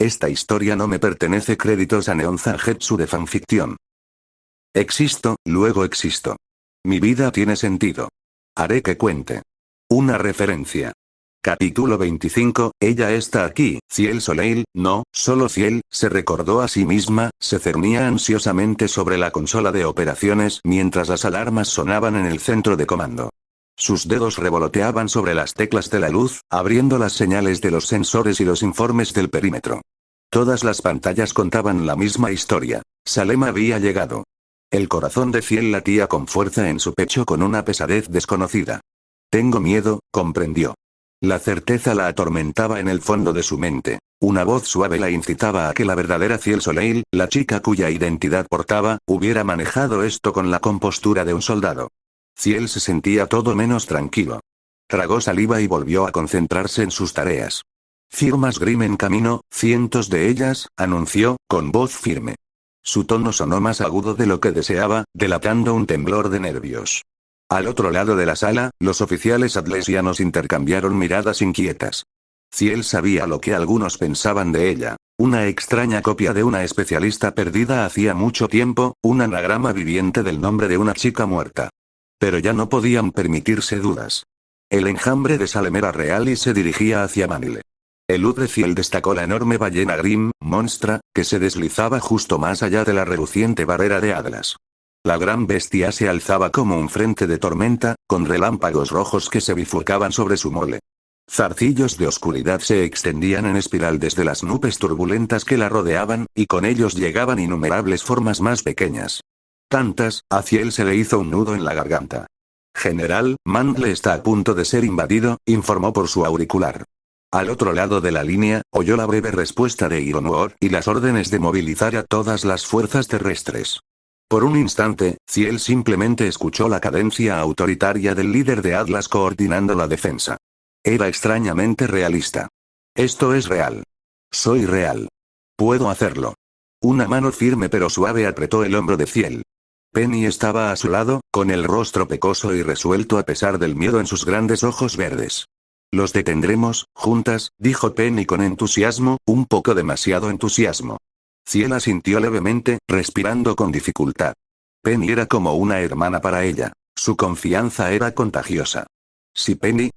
Esta historia no me pertenece. Créditos a Neon Zangetsu de fanficción. Existo, luego existo. Mi vida tiene sentido. Haré que cuente. Una referencia. Capítulo 25, ella está aquí. Ciel Soleil, no, solo Ciel, se recordó a sí misma, se cernía ansiosamente sobre la consola de operaciones mientras las alarmas sonaban en el centro de comando. Sus dedos revoloteaban sobre las teclas de la luz, abriendo las señales de los sensores y los informes del perímetro. Todas las pantallas contaban la misma historia. Salem había llegado. El corazón de Ciel latía con fuerza en su pecho con una pesadez desconocida. Tengo miedo, comprendió. La certeza la atormentaba en el fondo de su mente. Una voz suave la incitaba a que la verdadera Ciel Soleil, la chica cuya identidad portaba, hubiera manejado esto con la compostura de un soldado. Ciel se sentía todo menos tranquilo. Tragó saliva y volvió a concentrarse en sus tareas. Firmas Grimm en camino, cientos de ellas, anunció, con voz firme. Su tono sonó más agudo de lo que deseaba, delatando un temblor de nervios. Al otro lado de la sala, los oficiales atlesianos intercambiaron miradas inquietas. Ciel sabía lo que algunos pensaban de ella. Una extraña copia de una especialista perdida hacía mucho tiempo, un anagrama viviente del nombre de una chica muerta. Pero ya no podían permitirse dudas. El enjambre de Salem era real y se dirigía hacia Manile. El luz de Ciel destacó la enorme ballena Grimm, monstra, que se deslizaba justo más allá de la reluciente barrera de Atlas. La gran bestia se alzaba como un frente de tormenta, con relámpagos rojos que se bifurcaban sobre su mole. Zarcillos de oscuridad se extendían en espiral desde las nubes turbulentas que la rodeaban, y con ellos llegaban innumerables formas más pequeñas. Tantas, a Ciel se le hizo un nudo en la garganta. General, Mangle está a punto de ser invadido, informó por su auricular. Al otro lado de la línea, oyó la breve respuesta de Ironwood y las órdenes de movilizar a todas las fuerzas terrestres. Por un instante, Ciel simplemente escuchó la cadencia autoritaria del líder de Atlas coordinando la defensa. Era extrañamente realista. Esto es real. Soy real. Puedo hacerlo. Una mano firme pero suave apretó el hombro de Ciel. Penny estaba a su lado, con el rostro pecoso y resuelto a pesar del miedo en sus grandes ojos verdes. Los detendremos, juntas, dijo Penny con entusiasmo, un poco demasiado entusiasmo. Ciel asintió levemente, respirando con dificultad. Penny era como una hermana para ella. Su confianza era contagiosa. Si Penny,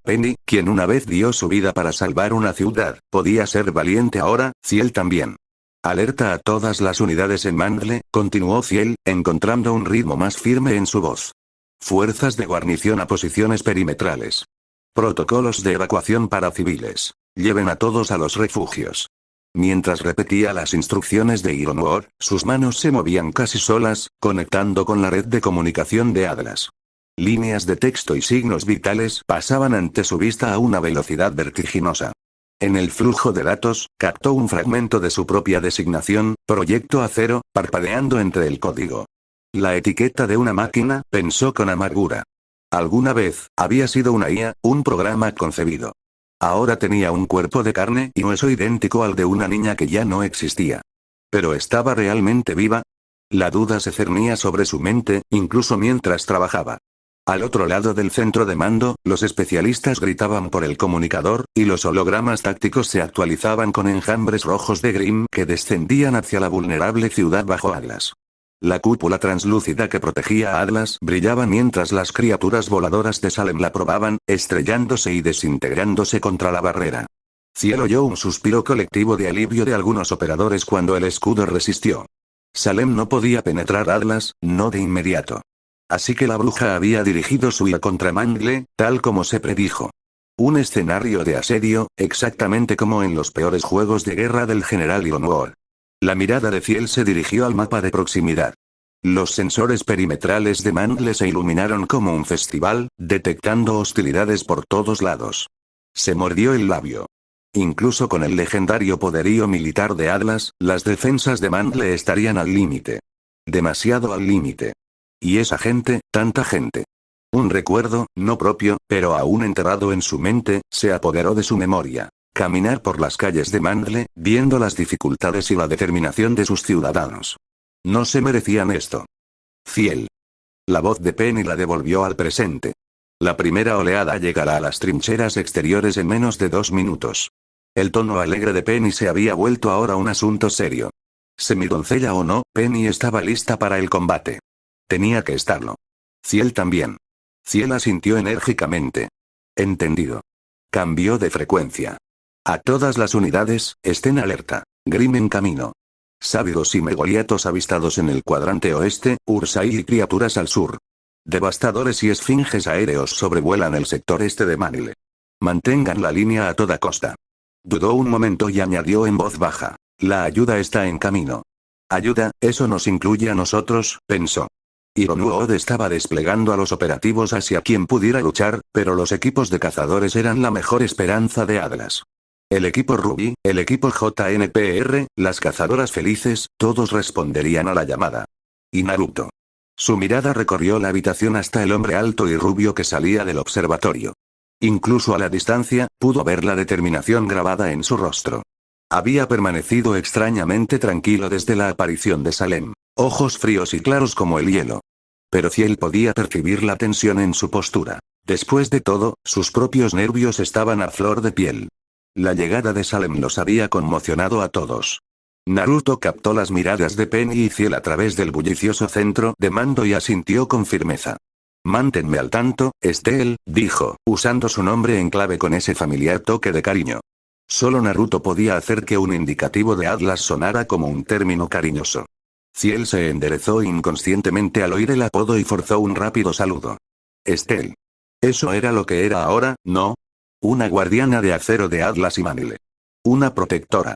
quien una vez dio su vida para salvar una ciudad, podía ser valiente ahora, Ciel también. Alerta a todas las unidades en Mangle, continuó Ciel, encontrando un ritmo más firme en su voz. Fuerzas de guarnición a posiciones perimetrales. Protocolos de evacuación para civiles. Lleven a todos a los refugios. Mientras repetía las instrucciones de Ironwood, sus manos se movían casi solas, conectando con la red de comunicación de Atlas. Líneas de texto y signos vitales pasaban ante su vista a una velocidad vertiginosa. En el flujo de datos, captó un fragmento de su propia designación, Proyecto Acero, parpadeando entre el código. La etiqueta de una máquina, pensó con amargura. Alguna vez, había sido una IA, un programa concebido. Ahora tenía un cuerpo de carne y hueso idéntico al de una niña que ya no existía. ¿Pero estaba realmente viva? La duda se cernía sobre su mente, incluso mientras trabajaba. Al otro lado del centro de mando, los especialistas gritaban por el comunicador, y los hologramas tácticos se actualizaban con enjambres rojos de Grimm que descendían hacia la vulnerable ciudad bajo Atlas. La cúpula translúcida que protegía a Atlas brillaba mientras las criaturas voladoras de Salem la probaban, estrellándose y desintegrándose contra la barrera. Ciel oyó un suspiro colectivo de alivio de algunos operadores cuando el escudo resistió. Salem no podía penetrar Atlas, no de inmediato. Así que la bruja había dirigido su ira contra Mangle, tal como se predijo. Un escenario de asedio, exactamente como en los peores juegos de guerra del general Ironwood. La mirada de Ciel se dirigió al mapa de proximidad. Los sensores perimetrales de Mangle se iluminaron como un festival, detectando hostilidades por todos lados. Se mordió el labio. Incluso con el legendario poderío militar de Atlas, las defensas de Mangle estarían al límite. Demasiado al límite. Y esa gente, tanta gente. Un recuerdo, no propio, pero aún enterrado en su mente, se apoderó de su memoria. Caminar por las calles de Mangle, viendo las dificultades y la determinación de sus ciudadanos. No se merecían esto. Ciel. La voz de Penny la devolvió al presente. La primera oleada llegará a las trincheras exteriores en menos de 2 minutos. El tono alegre de Penny se había vuelto ahora un asunto serio. Semidoncella o no, Penny estaba lista para el combate. Tenía que estarlo. Ciel también. Ciel asintió enérgicamente. Entendido. Cambió de frecuencia. A todas las unidades, estén alerta. Grim en camino. Sábidos y megoliatos avistados en el cuadrante oeste, Ursai y criaturas al sur. Devastadores y esfinges aéreos sobrevuelan el sector este de Manile. Mantengan la línea a toda costa. Dudó un momento y añadió en voz baja. La ayuda está en camino. Ayuda, eso nos incluye a nosotros, pensó. Ironuod estaba desplegando a los operativos hacia quien pudiera luchar, pero los equipos de cazadores eran la mejor esperanza de Atlas. El equipo Ruby, el equipo JNPR, las cazadoras felices, todos responderían a la llamada. Y Naruto. Su mirada recorrió la habitación hasta el hombre alto y rubio que salía del observatorio. Incluso a la distancia, pudo ver la determinación grabada en su rostro. Había permanecido extrañamente tranquilo desde la aparición de Salem, ojos fríos y claros como el hielo. Pero Ciel podía percibir la tensión en su postura. Después de todo, sus propios nervios estaban a flor de piel. La llegada de Salem los había conmocionado a todos. Naruto captó las miradas de Penny y Ciel a través del bullicioso centro de mando y asintió con firmeza. Manténme al tanto, Estel, dijo, usando su nombre en clave con ese familiar toque de cariño. Solo Naruto podía hacer que un indicativo de Atlas sonara como un término cariñoso. Ciel se enderezó inconscientemente al oír el apodo y forzó un rápido saludo. Estel. Eso era lo que era ahora, ¿no? Una guardiana de acero de Atlas y Manile. Una protectora.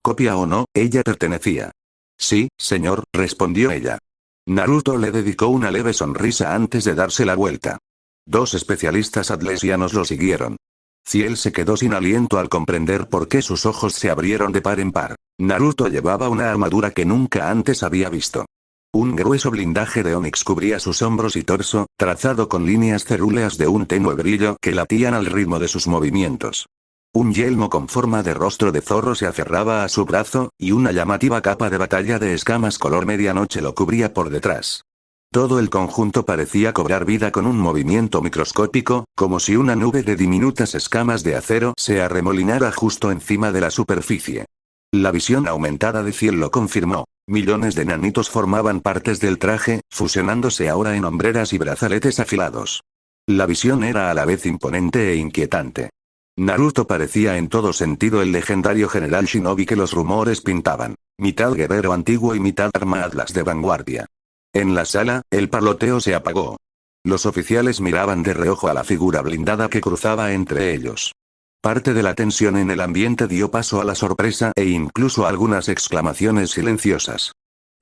Copia o no, ella pertenecía. Sí, señor, respondió ella. Naruto le dedicó una leve sonrisa antes de darse la vuelta. Dos especialistas atlesianos lo siguieron. Ciel se quedó sin aliento al comprender por qué sus ojos se abrieron de par en par. Naruto llevaba una armadura que nunca antes había visto. Un grueso blindaje de ónix cubría sus hombros y torso, trazado con líneas cerúleas de un tenue brillo que latían al ritmo de sus movimientos. Un yelmo con forma de rostro de zorro se aferraba a su brazo, y una llamativa capa de batalla de escamas color medianoche lo cubría por detrás. Todo el conjunto parecía cobrar vida con un movimiento microscópico, como si una nube de diminutas escamas de acero se arremolinara justo encima de la superficie. La visión aumentada de Ciel lo confirmó. Millones de nanitos formaban partes del traje, fusionándose ahora en hombreras y brazaletes afilados. La visión era a la vez imponente e inquietante. Naruto parecía en todo sentido el legendario general shinobi que los rumores pintaban. Mitad guerrero antiguo y mitad arma Atlas de vanguardia. En la sala, el parloteo se apagó. Los oficiales miraban de reojo a la figura blindada que cruzaba entre ellos. Parte de la tensión en el ambiente dio paso a la sorpresa e incluso a algunas exclamaciones silenciosas.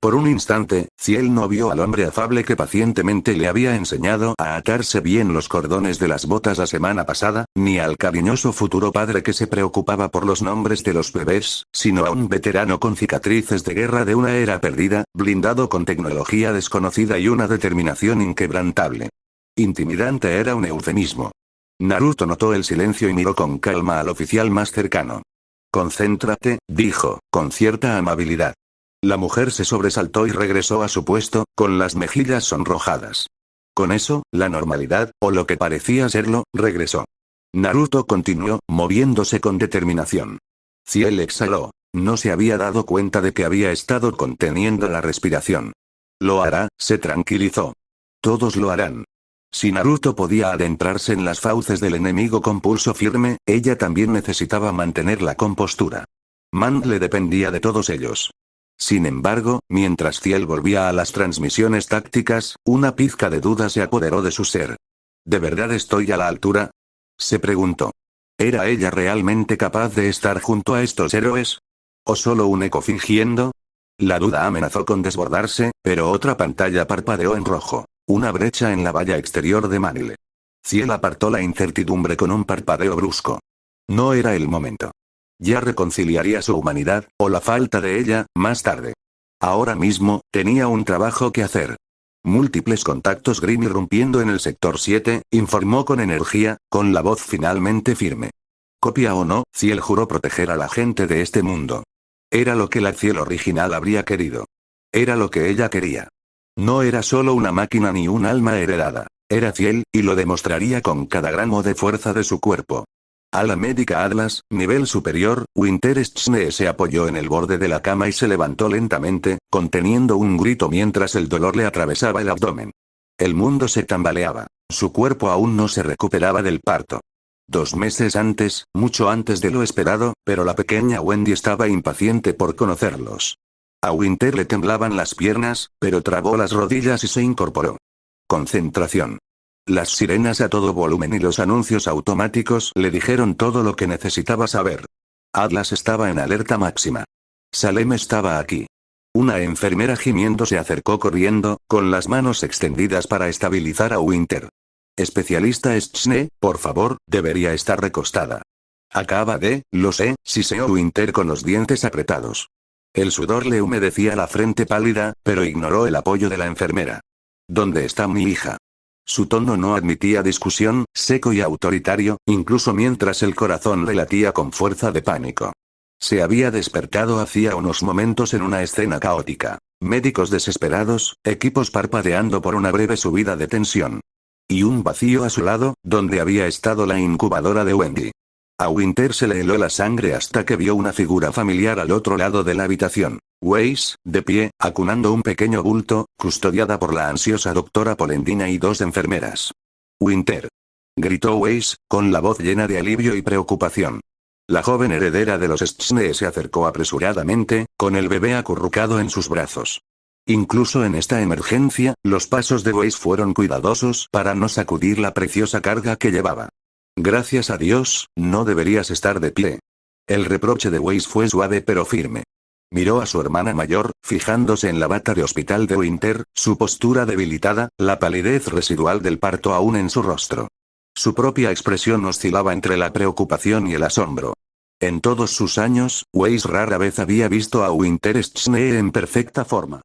Por un instante, Ciel no vio al hombre afable que pacientemente le había enseñado a atarse bien los cordones de las botas la semana pasada, ni al cariñoso futuro padre que se preocupaba por los nombres de los bebés, sino a un veterano con cicatrices de guerra de una era perdida, blindado con tecnología desconocida y una determinación inquebrantable. Intimidante era un eufemismo. Naruto notó el silencio y miró con calma al oficial más cercano. Concéntrate, dijo, con cierta amabilidad. La mujer se sobresaltó y regresó a su puesto, con las mejillas sonrojadas. Con eso, la normalidad, o lo que parecía serlo, regresó. Naruto continuó, moviéndose con determinación. Ciel exhaló. No se había dado cuenta de que había estado conteniendo la respiración. Lo hará, se tranquilizó. Todos lo harán. Si Naruto podía adentrarse en las fauces del enemigo con pulso firme, ella también necesitaba mantener la compostura. Le dependía de todos ellos. Sin embargo, mientras Ciel volvía a las transmisiones tácticas, una pizca de duda se apoderó de su ser. ¿De verdad estoy a la altura? Se preguntó. ¿Era ella realmente capaz de estar junto a estos héroes? ¿O solo un eco fingiendo? La duda amenazó con desbordarse, pero otra pantalla parpadeó en rojo. Una brecha en la valla exterior de Manile. Ciel apartó la incertidumbre con un parpadeo brusco. No era el momento. Ya reconciliaría su humanidad, o la falta de ella, más tarde. Ahora mismo, tenía un trabajo que hacer. Múltiples contactos Grim irrumpiendo en el sector 7, informó con energía, con la voz finalmente firme. Copia o no, Ciel juró proteger a la gente de este mundo. Era lo que la Ciel original habría querido. Era lo que ella quería. No era solo una máquina ni un alma heredada. Era Ciel, y lo demostraría con cada gramo de fuerza de su cuerpo. Ala médica Atlas, nivel superior. Winter Schne se apoyó en el borde de la cama y se levantó lentamente, conteniendo un grito mientras el dolor le atravesaba el abdomen. El mundo se tambaleaba. Su cuerpo aún no se recuperaba del parto. 2 meses antes, mucho antes de lo esperado, pero la pequeña Wendy estaba impaciente por conocerlos. A Winter le temblaban las piernas, pero trabó las rodillas y se incorporó. Concentración. Las sirenas a todo volumen y los anuncios automáticos le dijeron todo lo que necesitaba saber. Atlas estaba en alerta máxima. Salem estaba aquí. Una enfermera gimiendo se acercó corriendo, con las manos extendidas para estabilizar a Winter. Especialista Schne, por favor, debería estar recostada. Lo sé, siseó Winter con los dientes apretados. El sudor le humedecía la frente pálida, pero ignoró el apoyo de la enfermera. ¿Dónde está mi hija? Su tono no admitía discusión, seco y autoritario, incluso mientras el corazón le latía con fuerza de pánico. Se había despertado hacía unos momentos en una escena caótica. Médicos desesperados, equipos parpadeando por una breve subida de tensión. Y un vacío a su lado, donde había estado la incubadora de Wendy. A Winter se le heló la sangre hasta que vio una figura familiar al otro lado de la habitación. Weiss, de pie, acunando un pequeño bulto, custodiada por la ansiosa doctora Polendina y 2 enfermeras. Winter. Gritó Weiss, con la voz llena de alivio y preocupación. La joven heredera de los Schne se acercó apresuradamente, con el bebé acurrucado en sus brazos. Incluso en esta emergencia, los pasos de Weiss fueron cuidadosos para no sacudir la preciosa carga que llevaba. Gracias a Dios, no deberías estar de pie. El reproche de Weiss fue suave pero firme. Miró a su hermana mayor, fijándose en la bata de hospital de Winter, su postura debilitada, la palidez residual del parto aún en su rostro. Su propia expresión oscilaba entre la preocupación y el asombro. En todos sus años, Weiss rara vez había visto a Winter Schne en perfecta forma.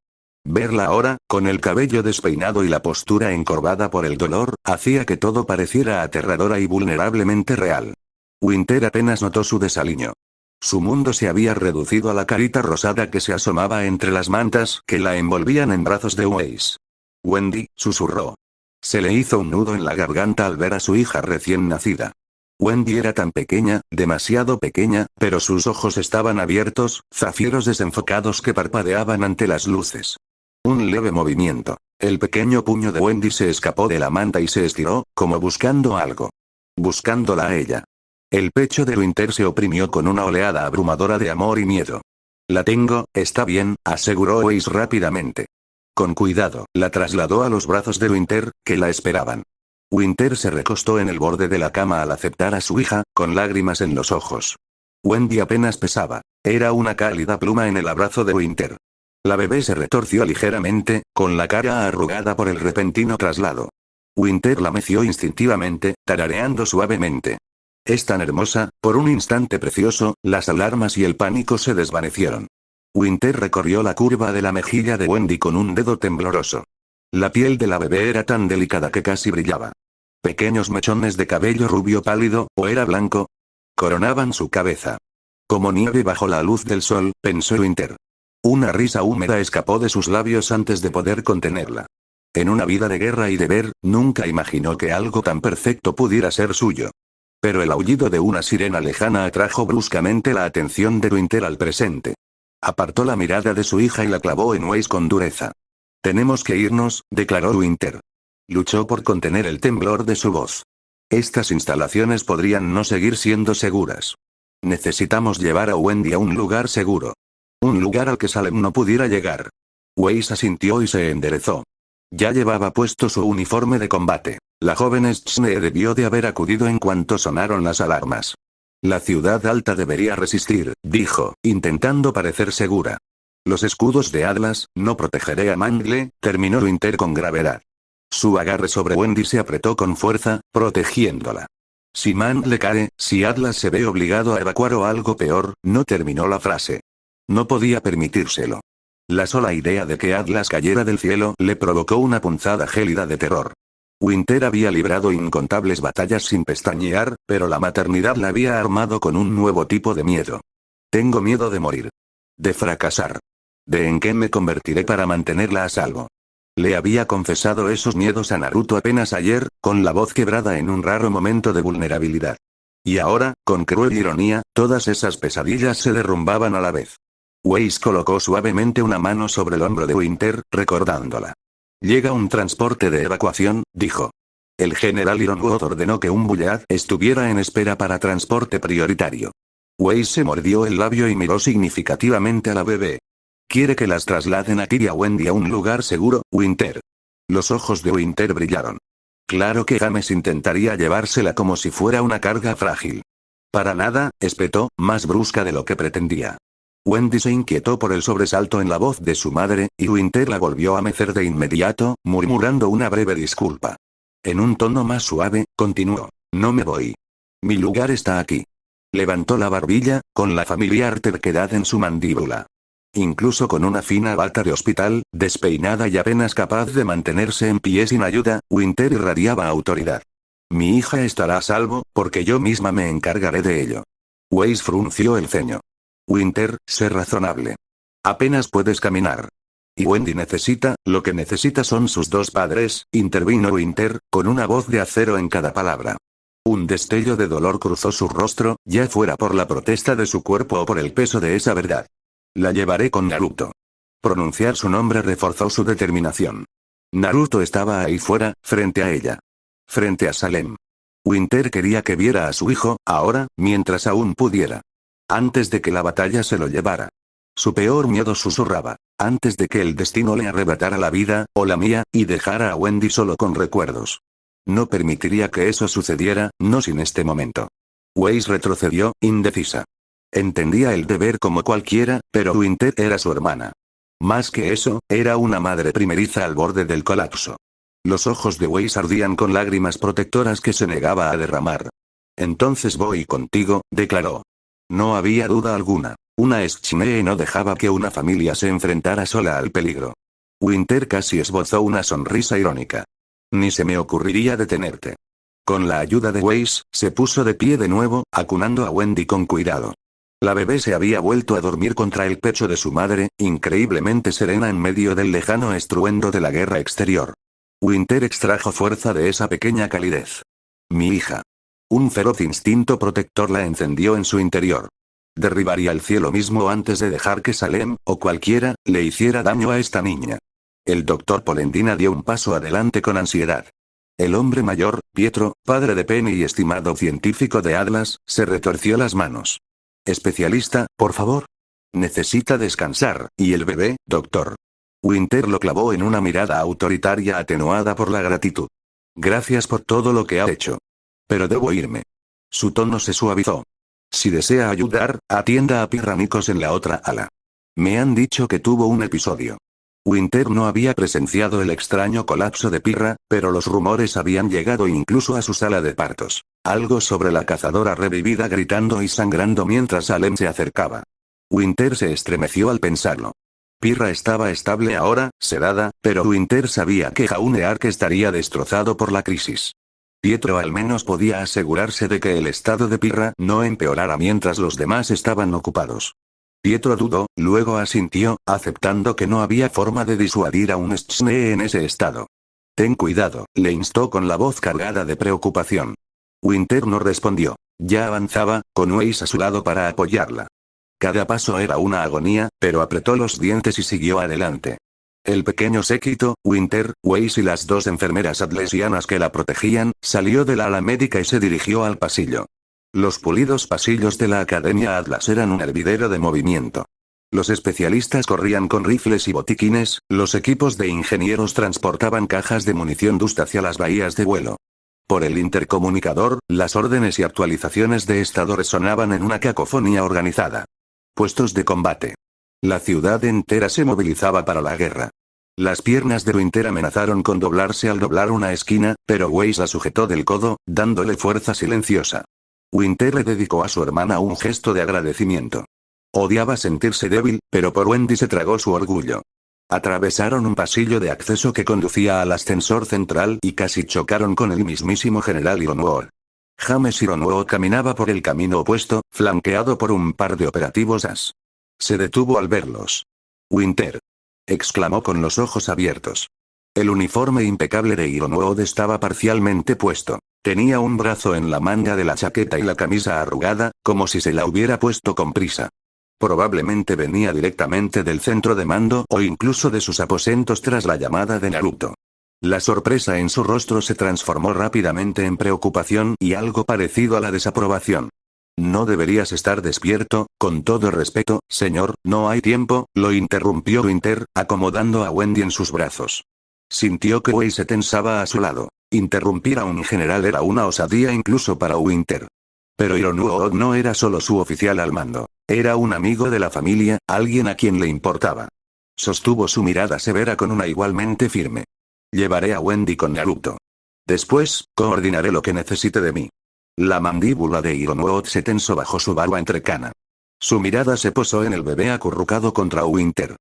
Verla ahora, con el cabello despeinado y la postura encorvada por el dolor, hacía que todo pareciera aterradora y vulnerablemente real. Winter apenas notó su desaliño. Su mundo se había reducido a la carita rosada que se asomaba entre las mantas que la envolvían en brazos de Weiss. Wendy, susurró. Se le hizo un nudo en la garganta al ver a su hija recién nacida. Wendy era tan pequeña, demasiado pequeña, pero sus ojos estaban abiertos, zafiros desenfocados que parpadeaban ante las luces. Un leve movimiento. El pequeño puño de Wendy se escapó de la manta y se estiró, como buscando algo. Buscándola a ella. El pecho de Winter se oprimió con una oleada abrumadora de amor y miedo. La tengo, está bien, aseguró Weiss rápidamente. Con cuidado, la trasladó a los brazos de Winter, que la esperaban. Winter se recostó en el borde de la cama al aceptar a su hija, con lágrimas en los ojos. Wendy apenas pesaba. Era una cálida pluma en el abrazo de Winter. La bebé se retorció ligeramente, con la cara arrugada por el repentino traslado. Winter la meció instintivamente, tarareando suavemente. Es tan hermosa, por un instante precioso, las alarmas y el pánico se desvanecieron. Winter recorrió la curva de la mejilla de Wendy con un dedo tembloroso. La piel de la bebé era tan delicada que casi brillaba. Pequeños mechones de cabello rubio pálido, o era blanco, coronaban su cabeza. Como nieve bajo la luz del sol, pensó Winter. Una risa húmeda escapó de sus labios antes de poder contenerla. En una vida de guerra y deber, nunca imaginó que algo tan perfecto pudiera ser suyo. Pero el aullido de una sirena lejana atrajo bruscamente la atención de Winter al presente. Apartó la mirada de su hija y la clavó en Weiss con dureza. Tenemos que irnos, declaró Winter. Luchó por contener el temblor de su voz. Estas instalaciones podrían no seguir siendo seguras. Necesitamos llevar a Wendy a un lugar seguro. Un lugar al que Salem no pudiera llegar. Weiss asintió y se enderezó. Ya llevaba puesto su uniforme de combate. La joven Schne debió de haber acudido en cuanto sonaron las alarmas. La ciudad alta debería resistir, dijo, intentando parecer segura. Los escudos de Atlas, no protegeré a Mangle, terminó Winter con gravedad. Su agarre sobre Wendy se apretó con fuerza, protegiéndola. Si Mangle cae, si Atlas se ve obligado a evacuar o algo peor, no terminó la frase. No podía permitírselo. La sola idea de que Atlas cayera del cielo le provocó una punzada gélida de terror. Winter había librado incontables batallas sin pestañear, pero la maternidad la había armado con un nuevo tipo de miedo. Tengo miedo de morir. De fracasar. De en qué me convertiré para mantenerla a salvo. Le había confesado esos miedos a Naruto apenas ayer, con la voz quebrada en un raro momento de vulnerabilidad. Y ahora, con cruel ironía, todas esas pesadillas se derrumbaban a la vez. Weiss colocó suavemente una mano sobre el hombro de Winter, recordándola. Llega un transporte de evacuación, dijo. El general Ironwood ordenó que un Bullard estuviera en espera para transporte prioritario. Weiss se mordió el labio y miró significativamente a la bebé. ¿Quiere que las trasladen a ti y a Wendy a un lugar seguro, Winter? Los ojos de Winter brillaron. Claro que James intentaría llevársela como si fuera una carga frágil. Para nada, espetó, más brusca de lo que pretendía. Wendy se inquietó por el sobresalto en la voz de su madre, y Winter la volvió a mecer de inmediato, murmurando una breve disculpa. En un tono más suave, continuó. No me voy. Mi lugar está aquí. Levantó la barbilla, con la familiar terquedad en su mandíbula. Incluso con una fina bata de hospital, despeinada y apenas capaz de mantenerse en pie sin ayuda, Winter irradiaba autoridad. Mi hija estará a salvo, porque yo misma me encargaré de ello. Weiss frunció el ceño. Winter, sé razonable. Apenas puedes caminar. Y Wendy necesita, lo que necesita son sus dos padres, intervino Winter, con una voz de acero en cada palabra. Un destello de dolor cruzó su rostro, ya fuera por la protesta de su cuerpo o por el peso de esa verdad. La llevaré con Naruto. Pronunciar su nombre reforzó su determinación. Naruto estaba ahí fuera, frente a ella. Frente a Salem. Winter quería que viera a su hijo, ahora, mientras aún pudiera. Antes de que la batalla se lo llevara. Su peor miedo susurraba. Antes de que el destino le arrebatara la vida, o la mía, y dejara a Wendy solo con recuerdos. No permitiría que eso sucediera, no sin este momento. Weiss retrocedió, indecisa. Entendía el deber como cualquiera, pero Winter era su hermana. Más que eso, era una madre primeriza al borde del colapso. Los ojos de Weiss ardían con lágrimas protectoras que se negaba a derramar. Entonces voy contigo, declaró. No había duda alguna. Una Schnee no dejaba que una familia se enfrentara sola al peligro. Winter casi esbozó una sonrisa irónica. Ni se me ocurriría detenerte. Con la ayuda de Weiss, se puso de pie de nuevo, acunando a Wendy con cuidado. La bebé se había vuelto a dormir contra el pecho de su madre, increíblemente serena en medio del lejano estruendo de la guerra exterior. Winter extrajo fuerza de esa pequeña calidez. Mi hija. Un feroz instinto protector la encendió en su interior. Derribaría el cielo mismo antes de dejar que Salem, o cualquiera, le hiciera daño a esta niña. El doctor Polendina dio un paso adelante con ansiedad. El hombre mayor, Pietro, padre de Penny y estimado científico de Atlas, se retorció las manos. Especialista, por favor. Necesita descansar, y el bebé, doctor. Winter lo clavó en una mirada autoritaria atenuada por la gratitud. Gracias por todo lo que ha hecho. Pero debo irme. Su tono se suavizó. Si desea ayudar, atienda a Pirranicos en la otra ala. Me han dicho que tuvo un episodio. Winter no había presenciado el extraño colapso de Pirra, pero los rumores habían llegado incluso a su sala de partos. Algo sobre la cazadora revivida gritando y sangrando mientras Salem se acercaba. Winter se estremeció al pensarlo. Pirra estaba estable ahora, sedada, pero Winter sabía que Jaune Ark estaría destrozado por la crisis. Pietro al menos podía asegurarse de que el estado de Pirra no empeorara mientras los demás estaban ocupados. Pietro dudó, luego asintió, aceptando que no había forma de disuadir a un Schnee en ese estado. Ten cuidado, le instó con la voz cargada de preocupación. Winter no respondió. Ya avanzaba, con Weiss a su lado para apoyarla. Cada paso era una agonía, pero apretó los dientes y siguió adelante. El pequeño séquito, Winter, Weiss y las dos enfermeras atlesianas que la protegían, salió del ala médica y se dirigió al pasillo. Los pulidos pasillos de la Academia Atlas eran un hervidero de movimiento. Los especialistas corrían con rifles y botiquines, los equipos de ingenieros transportaban cajas de munición dust hacia las bahías de vuelo. Por el intercomunicador, las órdenes y actualizaciones de estado resonaban en una cacofonía organizada. Puestos de combate. La ciudad entera se movilizaba para la guerra. Las piernas de Winter amenazaron con doblarse al doblar una esquina, pero Weiss la sujetó del codo, dándole fuerza silenciosa. Winter le dedicó a su hermana un gesto de agradecimiento. Odiaba sentirse débil, pero por Wendy se tragó su orgullo. Atravesaron un pasillo de acceso que conducía al ascensor central y casi chocaron con el mismísimo general Ironwood. James Ironwood caminaba por el camino opuesto, flanqueado por un par de operativos AS. Se detuvo al verlos. Winter. Exclamó con los ojos abiertos. El uniforme impecable de Ironwood estaba parcialmente puesto. Tenía un brazo en la manga de la chaqueta y la camisa arrugada, como si se la hubiera puesto con prisa. Probablemente venía directamente del centro de mando o incluso de sus aposentos tras la llamada de Naruto. La sorpresa en su rostro se transformó rápidamente en preocupación y algo parecido a la desaprobación. No deberías estar despierto, con todo respeto, señor, no hay tiempo, lo interrumpió Winter, acomodando a Wendy en sus brazos. Sintió que Wei se tensaba a su lado. Interrumpir a un general era una osadía incluso para Winter. Pero Hironobu no era solo su oficial al mando. Era un amigo de la familia, alguien a quien le importaba. Sostuvo su mirada severa con una igualmente firme. Llevaré a Wendy con Naruto. Después, coordinaré lo que necesite de mí. La mandíbula de Hironobu se tensó bajo su barba entrecana. Su mirada se posó en el bebé acurrucado contra Winter.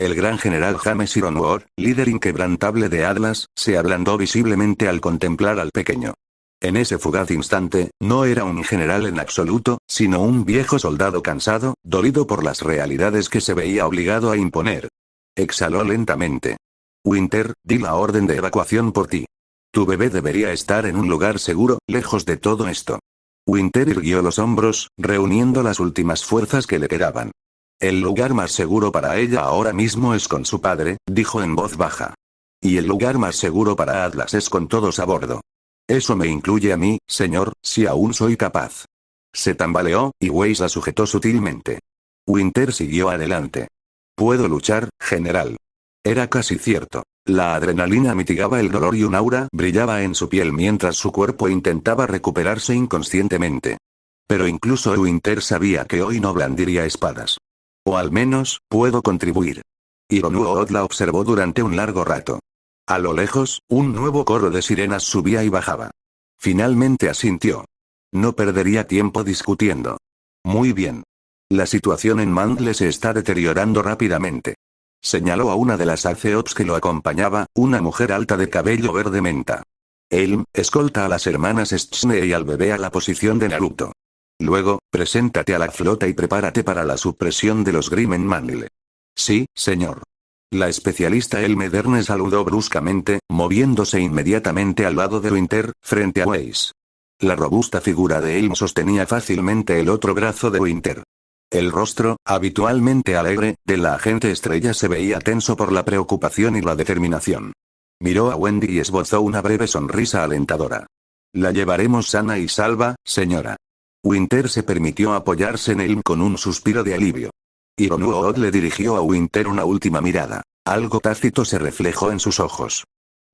El gran general James Hironobu, líder inquebrantable de Atlas, se ablandó visiblemente al contemplar al pequeño. En ese fugaz instante, no era un general en absoluto, sino un viejo soldado cansado, dolido por las realidades que se veía obligado a imponer. Exhaló lentamente. Winter, di la orden de evacuación por ti. Tu bebé debería estar en un lugar seguro, lejos de todo esto. Winter irguió los hombros, reuniendo las últimas fuerzas que le quedaban. El lugar más seguro para ella ahora mismo es con su padre, dijo en voz baja. Y el lugar más seguro para Atlas es con todos a bordo. Eso me incluye a mí, señor, si aún soy capaz. Se tambaleó, y Weiss la sujetó sutilmente. Winter siguió adelante. Puedo luchar, general. Era casi cierto. La adrenalina mitigaba el dolor y un aura brillaba en su piel mientras su cuerpo intentaba recuperarse inconscientemente. Pero incluso Winter sabía que hoy no blandiría espadas. O al menos, puedo contribuir. Hironobu la observó durante un largo rato. A lo lejos, un nuevo coro de sirenas subía y bajaba. Finalmente asintió. No perdería tiempo discutiendo. Muy bien. La situación en Mandle se está deteriorando rápidamente. Señaló a una de las Azeops que lo acompañaba, una mujer alta de cabello verde menta. Elm, escolta a las hermanas Tsunade y al bebé a la posición de Naruto. Luego, preséntate a la flota y prepárate para la supresión de los Grimm en Mandle. Sí, señor. La especialista Elmederne saludó bruscamente, moviéndose inmediatamente al lado de Winter, frente a Weiss. La robusta figura de Elm sostenía fácilmente el otro brazo de Winter. El rostro, habitualmente alegre, de la agente estrella se veía tenso por la preocupación y la determinación. Miró a Wendy y esbozó una breve sonrisa alentadora. La llevaremos sana y salva, señora. Winter se permitió apoyarse en Elm con un suspiro de alivio. Hironobu le dirigió a Winter una última mirada. Algo tácito se reflejó en sus ojos.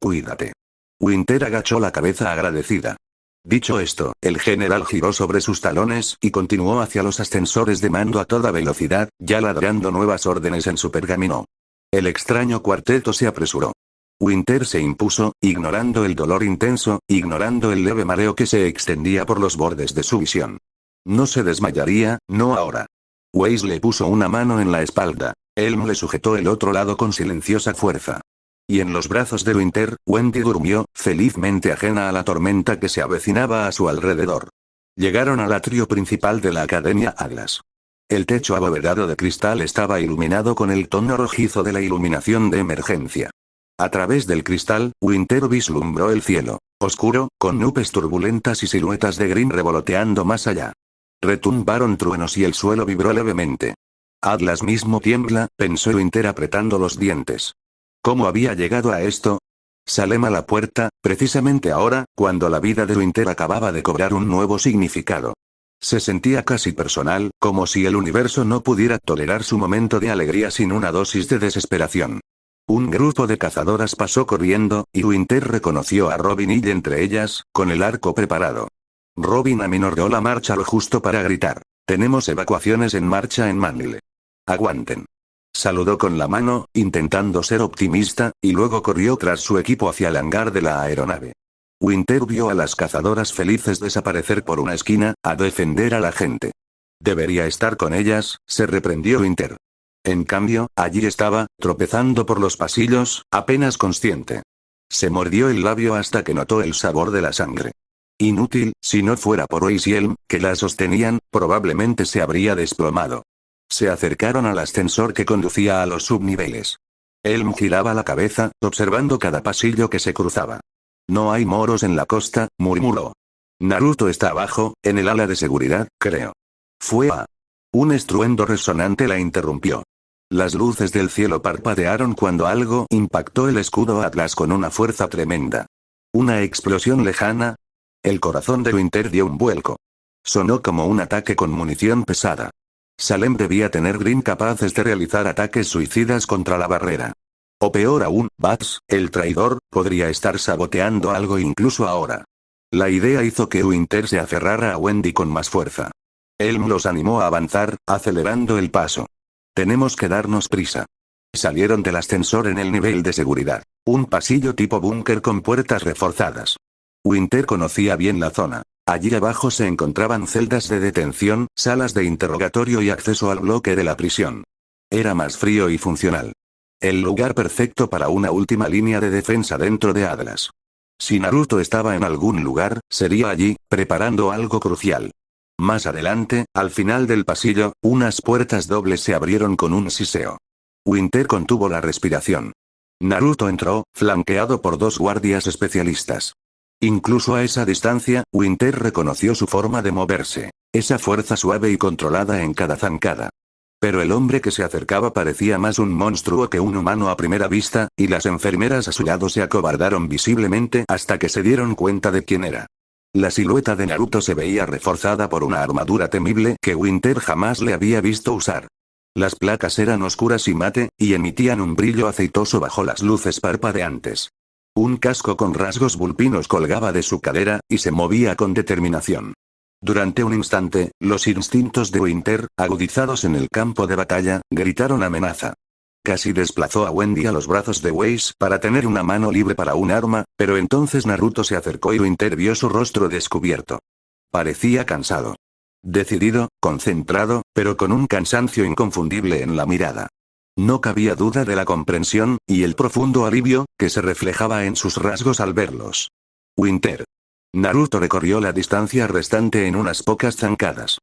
Cuídate. Winter agachó la cabeza agradecida. Dicho esto, el general giró sobre sus talones y continuó hacia los ascensores de mando a toda velocidad, ya ladrando nuevas órdenes en su pergamino. El extraño cuarteto se apresuró. Winter se impuso, ignorando el dolor intenso, ignorando el leve mareo que se extendía por los bordes de su visión. No se desmayaría, no ahora. Weiss le puso una mano en la espalda. Elm le sujetó el otro lado con silenciosa fuerza. Y en los brazos de Winter, Wendy durmió, felizmente ajena a la tormenta que se avecinaba a su alrededor. Llegaron al atrio principal de la Academia Atlas. El techo abovedado de cristal estaba iluminado con el tono rojizo de la iluminación de emergencia. A través del cristal, Winter vislumbró el cielo, oscuro, con nubes turbulentas y siluetas de Grimm revoloteando más allá. Retumbaron truenos y el suelo vibró levemente. Atlas mismo tiembla, pensó Winter apretando los dientes. ¿Cómo había llegado a esto? Salem a la puerta, precisamente ahora, cuando la vida de Winter acababa de cobrar un nuevo significado. Se sentía casi personal, como si el universo no pudiera tolerar su momento de alegría sin una dosis de desesperación. Un grupo de cazadoras pasó corriendo, y Winter reconoció a Robin Hill entre ellas, con el arco preparado. Robin aminoró la marcha lo justo para gritar. Tenemos evacuaciones en marcha en Mandle. Aguanten. Saludó con la mano, intentando ser optimista, y luego corrió tras su equipo hacia el hangar de la aeronave. Winter vio a las cazadoras felices desaparecer por una esquina, a defender a la gente. Debería estar con ellas, se reprendió Winter. En cambio, allí estaba, tropezando por los pasillos, apenas consciente. Se mordió el labio hasta que notó el sabor de la sangre. Inútil, si no fuera por Weiss y Elm, que la sostenían, probablemente se habría desplomado. Se acercaron al ascensor que conducía a los subniveles. Elm giraba la cabeza, observando cada pasillo que se cruzaba. No hay moros en la costa, murmuró. Naruto está abajo, en el ala de seguridad, creo. Fue a. Un estruendo resonante la interrumpió. Las luces del cielo parpadearon cuando algo impactó el escudo Atlas con una fuerza tremenda. ¿Una explosión lejana? El corazón de Winter dio un vuelco. Sonó como un ataque con munición pesada. Salem debía tener Green capaces de realizar ataques suicidas contra la barrera. O peor aún, Bats, el traidor, podría estar saboteando algo incluso ahora. La idea hizo que Winter se aferrara a Wendy con más fuerza. Elm los animó a avanzar, acelerando el paso. Tenemos que darnos prisa. Salieron del ascensor en el nivel de seguridad. Un pasillo tipo búnker con puertas reforzadas. Winter conocía bien la zona. Allí abajo se encontraban celdas de detención, salas de interrogatorio y acceso al bloque de la prisión. Era más frío y funcional. El lugar perfecto para una última línea de defensa dentro de Atlas. Si Naruto estaba en algún lugar, sería allí, preparando algo crucial. Más adelante, al final del pasillo, unas puertas dobles se abrieron con un siseo. Winter contuvo la respiración. Naruto entró, flanqueado por dos guardias especialistas. Incluso a esa distancia, Winter reconoció su forma de moverse, esa fuerza suave y controlada en cada zancada. Pero el hombre que se acercaba parecía más un monstruo que un humano a primera vista, y las enfermeras a su lado se acobardaron visiblemente hasta que se dieron cuenta de quién era. La silueta de Naruto se veía reforzada por una armadura temible que Winter jamás le había visto usar. Las placas eran oscuras y mate, y emitían un brillo aceitoso bajo las luces parpadeantes. Un casco con rasgos vulpinos colgaba de su cadera, y se movía con determinación. Durante un instante, los instintos de Winter, agudizados en el campo de batalla, gritaron amenaza. Casi desplazó a Wendy a los brazos de Whis para tener una mano libre para un arma, pero entonces Naruto se acercó y Winter vio su rostro descubierto. Parecía cansado. Decidido, concentrado, pero con un cansancio inconfundible en la mirada. No cabía duda de la comprensión, y el profundo alivio, que se reflejaba en sus rasgos al verlos. Winter. Naruto recorrió la distancia restante en unas pocas zancadas.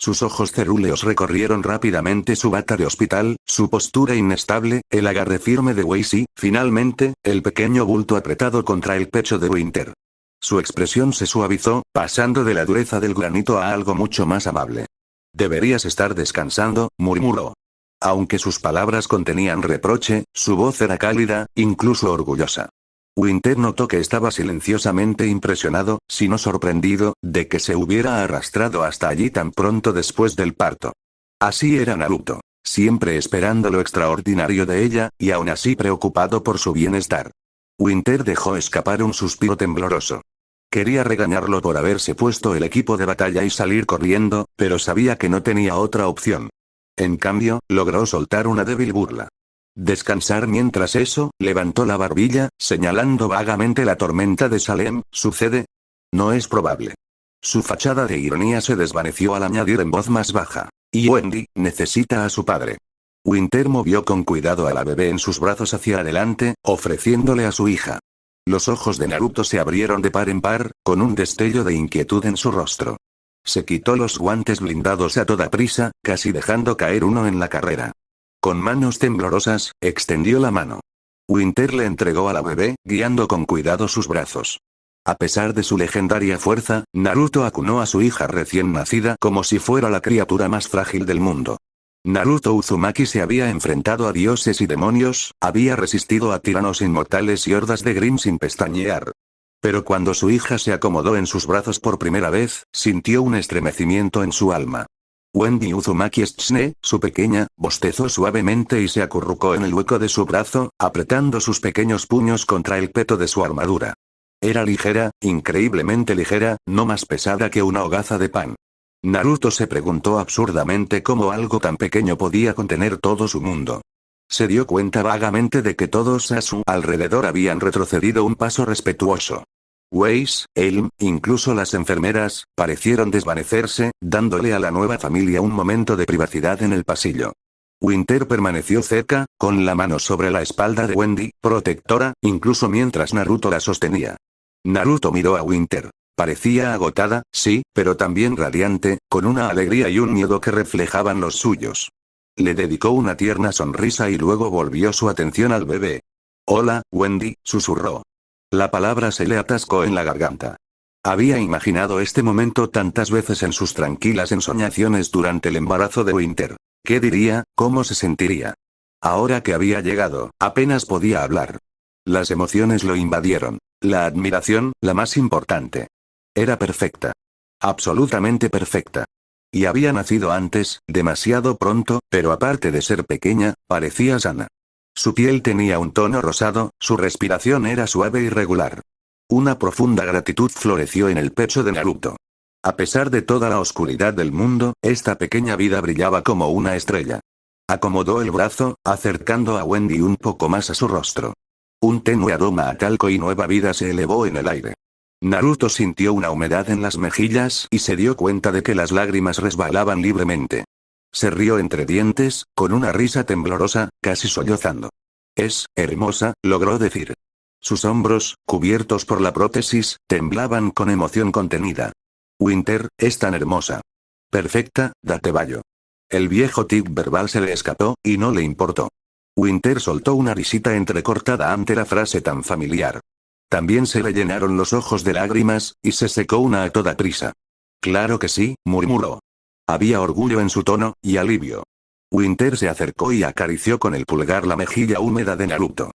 Sus ojos cerúleos recorrieron rápidamente su bata de hospital, su postura inestable, el agarre firme de Whis y, finalmente, el pequeño bulto apretado contra el pecho de Winter. Su expresión se suavizó, pasando de la dureza del granito a algo mucho más amable. Deberías estar descansando, murmuró. Aunque sus palabras contenían reproche, su voz era cálida, incluso orgullosa. Winter notó que estaba silenciosamente impresionado, si no sorprendido, de que se hubiera arrastrado hasta allí tan pronto después del parto. Así era Naruto, siempre esperando lo extraordinario de ella, y aún así preocupado por su bienestar. Winter dejó escapar un suspiro tembloroso. Quería regañarlo por haberse puesto el equipo de batalla y salir corriendo, pero sabía que no tenía otra opción. En cambio, logró soltar una débil burla. Descansar mientras eso, levantó la barbilla, señalando vagamente la tormenta de Salem, ¿sucede? No es probable. Su fachada de ironía se desvaneció al añadir en voz más baja. Y Wendy, necesita a su padre. Winter movió con cuidado a la bebé en sus brazos hacia adelante, ofreciéndole a su hija. Los ojos de Naruto se abrieron de par en par, con un destello de inquietud en su rostro. Se quitó los guantes blindados a toda prisa, casi dejando caer uno en la carrera. Con manos temblorosas, extendió la mano. Winter le entregó a la bebé, guiando con cuidado sus brazos. A pesar de su legendaria fuerza, Naruto acunó a su hija recién nacida como si fuera la criatura más frágil del mundo. Naruto Uzumaki se había enfrentado a dioses y demonios, había resistido a tiranos inmortales y hordas de Green sin pestañear. Pero cuando su hija se acomodó en sus brazos por primera vez, sintió un estremecimiento en su alma. Wendy Uzumaki Tsune, su pequeña, bostezó suavemente y se acurrucó en el hueco de su brazo, apretando sus pequeños puños contra el peto de su armadura. Era ligera, increíblemente ligera, no más pesada que una hogaza de pan. Naruto se preguntó absurdamente cómo algo tan pequeño podía contener todo su mundo. Se dio cuenta vagamente de que todos a su alrededor habían retrocedido un paso respetuoso. Whis, Elm, incluso las enfermeras, parecieron desvanecerse, dándole a la nueva familia un momento de privacidad en el pasillo. Winter permaneció cerca, con la mano sobre la espalda de Wendy, protectora, incluso mientras Naruto la sostenía. Naruto miró a Winter. Parecía agotada, sí, pero también radiante, con una alegría y un miedo que reflejaban los suyos. Le dedicó una tierna sonrisa y luego volvió su atención al bebé. Hola, Wendy, susurró. La palabra se le atascó en la garganta. Había imaginado este momento tantas veces en sus tranquilas ensoñaciones durante el embarazo de Winter. ¿Qué diría? ¿Cómo se sentiría? Ahora que había llegado, apenas podía hablar. Las emociones lo invadieron. La admiración, la más importante. Era perfecta. Absolutamente perfecta. Y había nacido antes, demasiado pronto, pero aparte de ser pequeña, parecía sana. Su piel tenía un tono rosado, su respiración era suave y regular. Una profunda gratitud floreció en el pecho de Naruto. A pesar de toda la oscuridad del mundo, esta pequeña vida brillaba como una estrella. Acomodó el brazo, acercando a Wendy un poco más a su rostro. Un tenue aroma a talco y nueva vida se elevó en el aire. Naruto sintió una humedad en las mejillas y se dio cuenta de que las lágrimas resbalaban libremente. Se rió entre dientes, con una risa temblorosa, casi sollozando. Es hermosa, logró decir. Sus hombros, cubiertos por la prótesis, temblaban con emoción contenida. Winter, es tan hermosa. Perfecta, date vallo. El viejo tic verbal se le escapó, y no le importó. Winter soltó una risita entrecortada ante la frase tan familiar. También se le llenaron los ojos de lágrimas, y se secó una a toda prisa. Claro que sí, murmuró. Había orgullo en su tono, y alivio. Winter se acercó y acarició con el pulgar la mejilla húmeda de Naruto.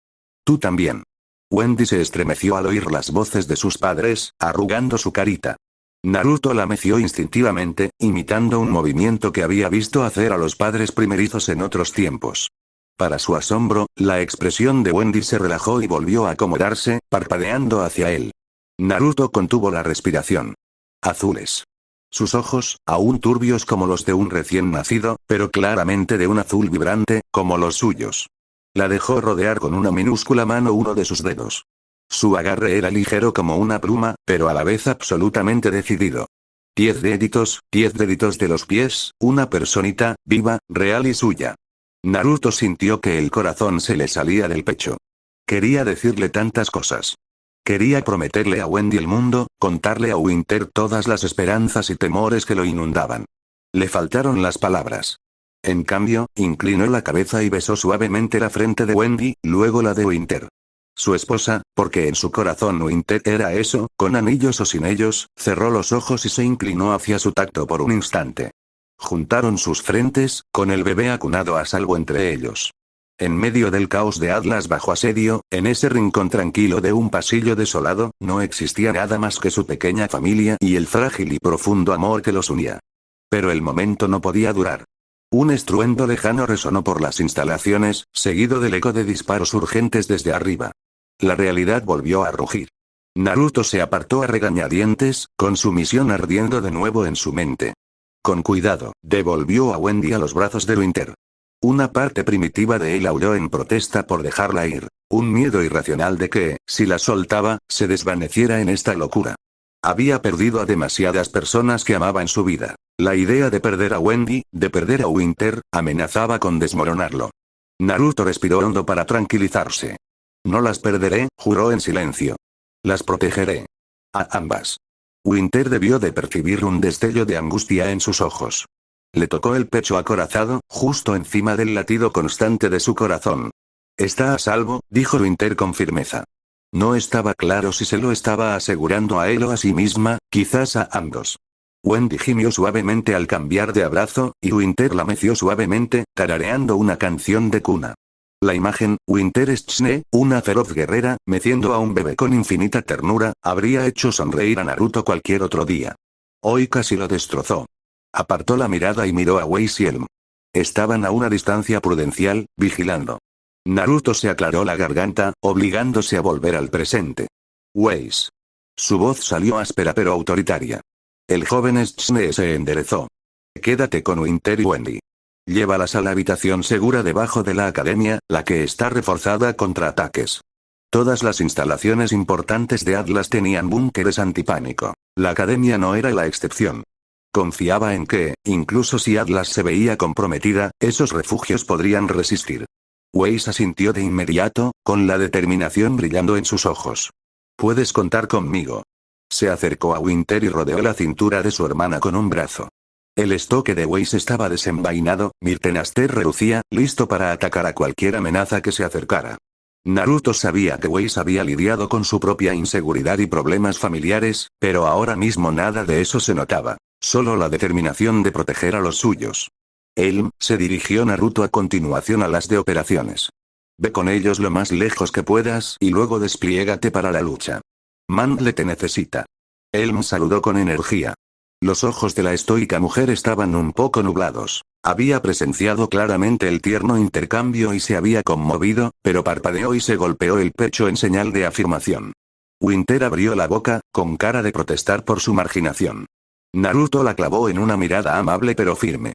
Tú también. Wendy se estremeció al oír las voces de sus padres, arrugando su carita. Naruto la meció instintivamente, imitando un movimiento que había visto hacer a los padres primerizos en otros tiempos. Para su asombro, la expresión de Wendy se relajó y volvió a acomodarse, parpadeando hacia él. Naruto contuvo la respiración. Azules. Sus ojos, aún turbios como los de un recién nacido, pero claramente de un azul vibrante, como los suyos. La dejó rodear con una minúscula mano uno de sus dedos. Su agarre era ligero como una pluma, pero a la vez absolutamente decidido. 10 deditos de los pies, una personita, viva, real y suya. Naruto sintió que el corazón se le salía del pecho. Quería decirle tantas cosas. Quería prometerle a Wendy el mundo, contarle a Winter todas las esperanzas y temores que lo inundaban. Le faltaron las palabras. En cambio, inclinó la cabeza y besó suavemente la frente de Wendy, luego la de Winter. Su esposa, porque en su corazón Winter era eso, con anillos o sin ellos, cerró los ojos y se inclinó hacia su tacto por un instante. Juntaron sus frentes, con el bebé acunado a salvo entre ellos. En medio del caos de Atlas bajo asedio, en ese rincón tranquilo de un pasillo desolado, no existía nada más que su pequeña familia y el frágil y profundo amor que los unía. Pero el momento no podía durar. Un estruendo lejano resonó por las instalaciones, seguido del eco de disparos urgentes desde arriba. La realidad volvió a rugir. Naruto se apartó a regañadientes, con su misión ardiendo de nuevo en su mente. Con cuidado, devolvió a Wendy a los brazos de Winter. Una parte primitiva de él aulló en protesta por dejarla ir, un miedo irracional de que, si la soltaba, se desvaneciera en esta locura. Había perdido a demasiadas personas que amaba en su vida. La idea de perder a Wendy, de perder a Winter, amenazaba con desmoronarlo. Naruto respiró hondo para tranquilizarse. No las perderé, juró en silencio. Las protegeré. A ambas. Winter debió de percibir un destello de angustia en sus ojos. Le tocó el pecho acorazado, justo encima del latido constante de su corazón. Está a salvo, dijo Winter con firmeza. No estaba claro si se lo estaba asegurando a él o a sí misma, quizás a ambos. Wendy gimió suavemente al cambiar de abrazo, y Winter la meció suavemente, tarareando una canción de cuna. La imagen, Winter es Tsunade, una feroz guerrera, meciendo a un bebé con infinita ternura, habría hecho sonreír a Naruto cualquier otro día. Hoy casi lo destrozó. Apartó la mirada y miró a Wei Xielm. Estaban a una distancia prudencial, vigilando. Naruto se aclaró la garganta, obligándose a volver al presente. Weiss. Su voz salió áspera pero autoritaria. El joven Tsunade se enderezó. Quédate con Winter y Wendy. Llévalas a la habitación segura debajo de la academia, la que está reforzada contra ataques. Todas las instalaciones importantes de Atlas tenían búnkeres antipánico. La academia no era la excepción. Confiaba en que, incluso si Atlas se veía comprometida, esos refugios podrían resistir. Weiss asintió de inmediato, con la determinación brillando en sus ojos. Puedes contar conmigo. Se acercó a Winter y rodeó la cintura de su hermana con un brazo. El estoque de Weiss estaba desenvainado, Mirtenaster relucía, listo para atacar a cualquier amenaza que se acercara. Naruto sabía que Weiss había lidiado con su propia inseguridad y problemas familiares, pero ahora mismo nada de eso se notaba, solo la determinación de proteger a los suyos. Se dirigió Naruto a continuación a las de operaciones. Ve con ellos lo más lejos que puedas y luego despliégate para la lucha. Mangle te necesita. Saludó con energía. Los ojos de la estoica mujer estaban un poco nublados. Había presenciado claramente el tierno intercambio y se había conmovido, pero parpadeó y se golpeó el pecho en señal de afirmación. Winter abrió la boca, con cara de protestar por su marginación. Naruto la clavó en una mirada amable pero firme.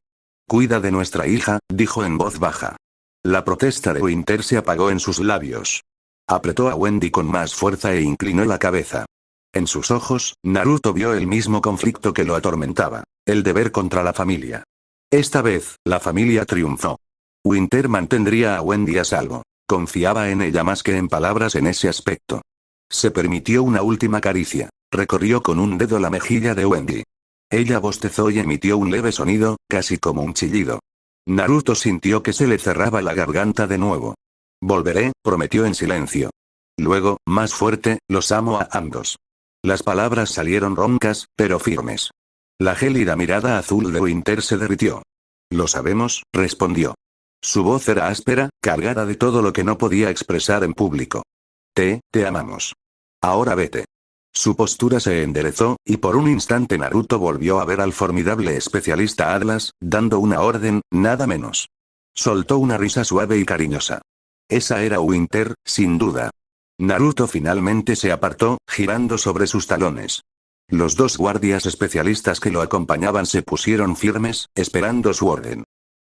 Cuida de nuestra hija, dijo en voz baja. La protesta de Winter se apagó en sus labios. Apretó a Wendy con más fuerza e inclinó la cabeza. En sus ojos, Naruto vio el mismo conflicto que lo atormentaba, el deber contra la familia. Esta vez, la familia triunfó. Winter mantendría a Wendy a salvo. Confiaba en ella más que en palabras en ese aspecto. Se permitió una última caricia. Recorrió con un dedo la mejilla de Wendy. Ella bostezó y emitió un leve sonido, casi como un chillido. Naruto sintió que se le cerraba la garganta de nuevo. Volveré, prometió en silencio. Luego, más fuerte, los amo a ambos. Las palabras salieron roncas, pero firmes. La gélida mirada azul de Winter se derritió. Lo sabemos, respondió. Su voz era áspera, cargada de todo lo que no podía expresar en público. Te amamos. Ahora vete. Su postura se enderezó, y por un instante Naruto volvió a ver al formidable especialista Atlas, dando una orden, nada menos. Soltó una risa suave y cariñosa. Esa era Winter, sin duda. Naruto finalmente se apartó, girando sobre sus talones. Los dos guardias especialistas que lo acompañaban se pusieron firmes, esperando su orden.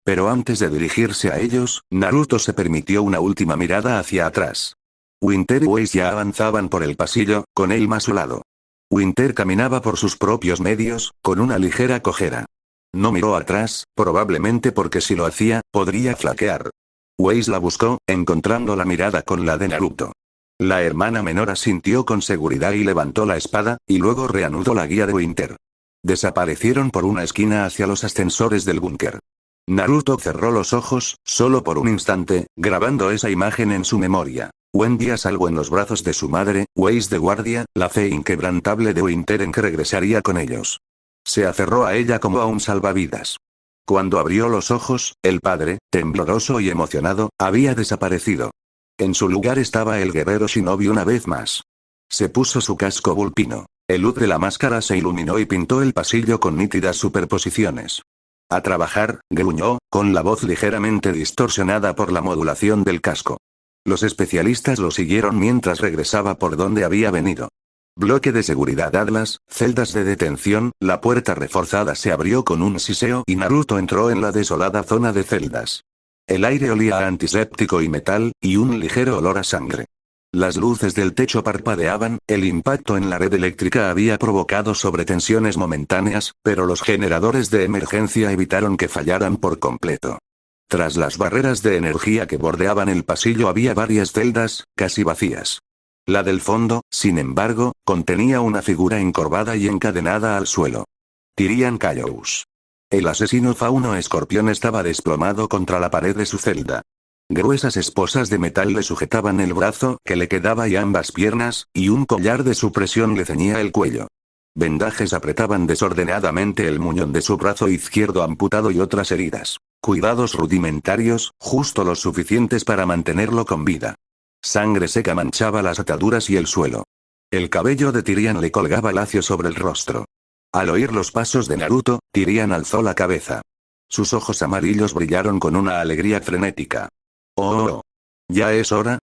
Pero antes de dirigirse a ellos, Naruto se permitió una última mirada hacia atrás. Winter y Weiss ya avanzaban por el pasillo, con él a su lado. Winter caminaba por sus propios medios, con una ligera cojera. No miró atrás, probablemente porque si lo hacía, podría flaquear. Weiss la buscó, encontrando la mirada con la de Naruto. La hermana menor asintió con seguridad y levantó la espada, y luego reanudó la guía de Winter. Desaparecieron por una esquina hacia los ascensores del búnker. Naruto cerró los ojos, solo por un instante, grabando esa imagen en su memoria. Wendy a salvo en los brazos de su madre, Weiss de guardia, la fe inquebrantable de Winter en que regresaría con ellos. Se aferró a ella como a un salvavidas. Cuando abrió los ojos, el padre, tembloroso y emocionado, había desaparecido. En su lugar estaba el guerrero Shinobi una vez más. Se puso su casco vulpino. El luz de la máscara se iluminó y pintó el pasillo con nítidas superposiciones. A trabajar, gruñó, con la voz ligeramente distorsionada por la modulación del casco. Los especialistas lo siguieron mientras regresaba por donde había venido. Bloque de seguridad Atlas, celdas de detención, la puerta reforzada se abrió con un siseo y Naruto entró en la desolada zona de celdas. El aire olía a antiséptico y metal, y un ligero olor a sangre. Las luces del techo parpadeaban, el impacto en la red eléctrica había provocado sobretensiones momentáneas, pero los generadores de emergencia evitaron que fallaran por completo. Tras las barreras de energía que bordeaban el pasillo había varias celdas, casi vacías. La del fondo, sin embargo, contenía una figura encorvada y encadenada al suelo. Tyrian Callous. El asesino fauno escorpión estaba desplomado contra la pared de su celda. Gruesas esposas de metal le sujetaban el brazo que le quedaba y ambas piernas, y un collar de supresión le ceñía el cuello. Vendajes apretaban desordenadamente el muñón de su brazo izquierdo amputado y otras heridas. Cuidados rudimentarios, justo los suficientes para mantenerlo con vida. Sangre seca manchaba las ataduras y el suelo. El cabello de Tyrian le colgaba lacio sobre el rostro. Al oír los pasos de Naruto, Tyrian alzó la cabeza. Sus ojos amarillos brillaron con una alegría frenética. «Oh, ¿ya es hora?»,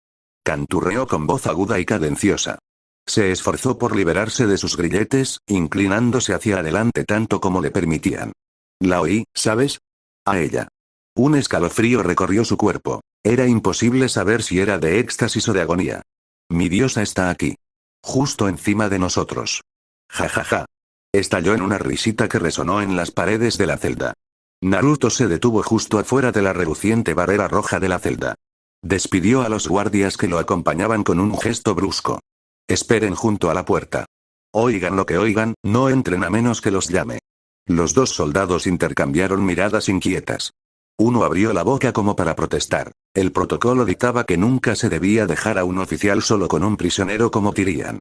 canturreó con voz aguda y cadenciosa. Se esforzó por liberarse de sus grilletes, inclinándose hacia adelante tanto como le permitían. «La oí, ¿sabes?», a ella. Un escalofrío recorrió su cuerpo. Era imposible saber si era de éxtasis o de agonía. «Mi diosa está aquí. Justo encima de nosotros». «Ja ja ja». Estalló en una risita que resonó en las paredes de la celda. Naruto se detuvo justo afuera de la reluciente barrera roja de la celda. Despidió a los guardias que lo acompañaban con un gesto brusco. «Esperen junto a la puerta. Oigan lo que oigan, no entren a menos que los llame». Los dos soldados intercambiaron miradas inquietas. Uno abrió la boca como para protestar. El protocolo dictaba que nunca se debía dejar a un oficial solo con un prisionero como Tyrion.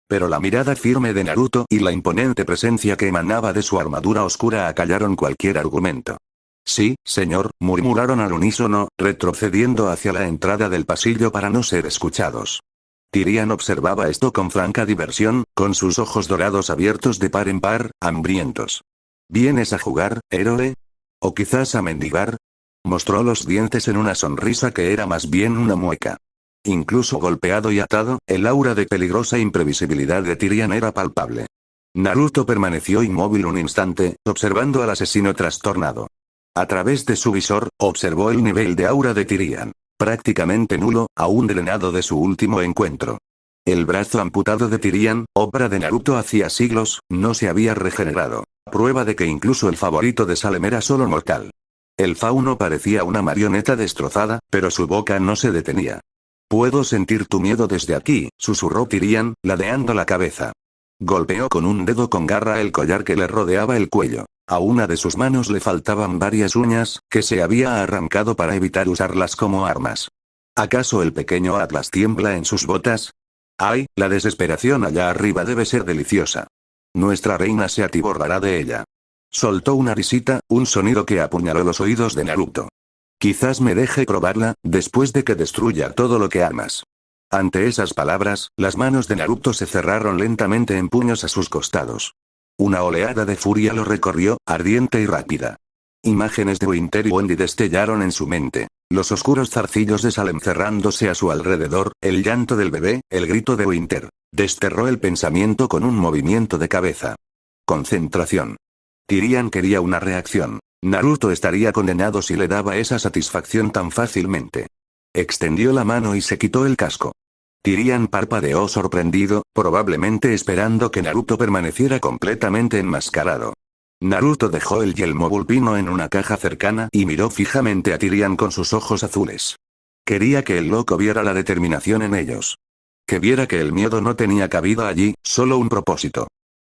Pero la mirada firme de Naruto y la imponente presencia que emanaba de su armadura oscura acallaron cualquier argumento. Sí, señor, murmuraron al unísono, retrocediendo hacia la entrada del pasillo para no ser escuchados. Tyrion observaba esto con franca diversión, con sus ojos dorados abiertos de par en par, hambrientos. ¿Vienes a jugar, héroe? ¿O quizás a mendigar? Mostró los dientes en una sonrisa que era más bien una mueca. Incluso golpeado y atado, el aura de peligrosa imprevisibilidad de Tyrion era palpable. Naruto permaneció inmóvil un instante, observando al asesino trastornado. A través de su visor, observó el nivel de aura de Tyrion. Prácticamente nulo, aún drenado de su último encuentro. El brazo amputado de Tyrion, obra de Naruto hacía siglos, no se había regenerado. Prueba de que incluso el favorito de Salem era solo mortal. El fauno parecía una marioneta destrozada, pero su boca no se detenía. «Puedo sentir tu miedo desde aquí», susurró Tyrion, ladeando la cabeza. Golpeó con un dedo con garra el collar que le rodeaba el cuello. A una de sus manos le faltaban varias uñas, que se había arrancado para evitar usarlas como armas. ¿Acaso el pequeño Atlas tiembla en sus botas? ¡Ay, la desesperación allá arriba debe ser deliciosa! Nuestra reina se atiborrará de ella. Soltó una risita, un sonido que apuñaló los oídos de Naruto. Quizás me deje probarla, después de que destruya todo lo que amas. Ante esas palabras, las manos de Naruto se cerraron lentamente en puños a sus costados. Una oleada de furia lo recorrió, ardiente y rápida. Imágenes de Winter y Wendy destellaron en su mente. Los oscuros zarcillos de Salem cerrándose a su alrededor, el llanto del bebé, el grito de Winter. Desterró el pensamiento con un movimiento de cabeza. Concentración. Tyrion quería una reacción. Naruto estaría condenado si le daba esa satisfacción tan fácilmente. Extendió la mano y se quitó el casco. Tyrion parpadeó sorprendido, probablemente esperando que Naruto permaneciera completamente enmascarado. Naruto dejó el yelmo vulpino en una caja cercana y miró fijamente a Tyrion con sus ojos azules. Quería que el loco viera la determinación en ellos. Que viera que el miedo no tenía cabida allí, solo un propósito.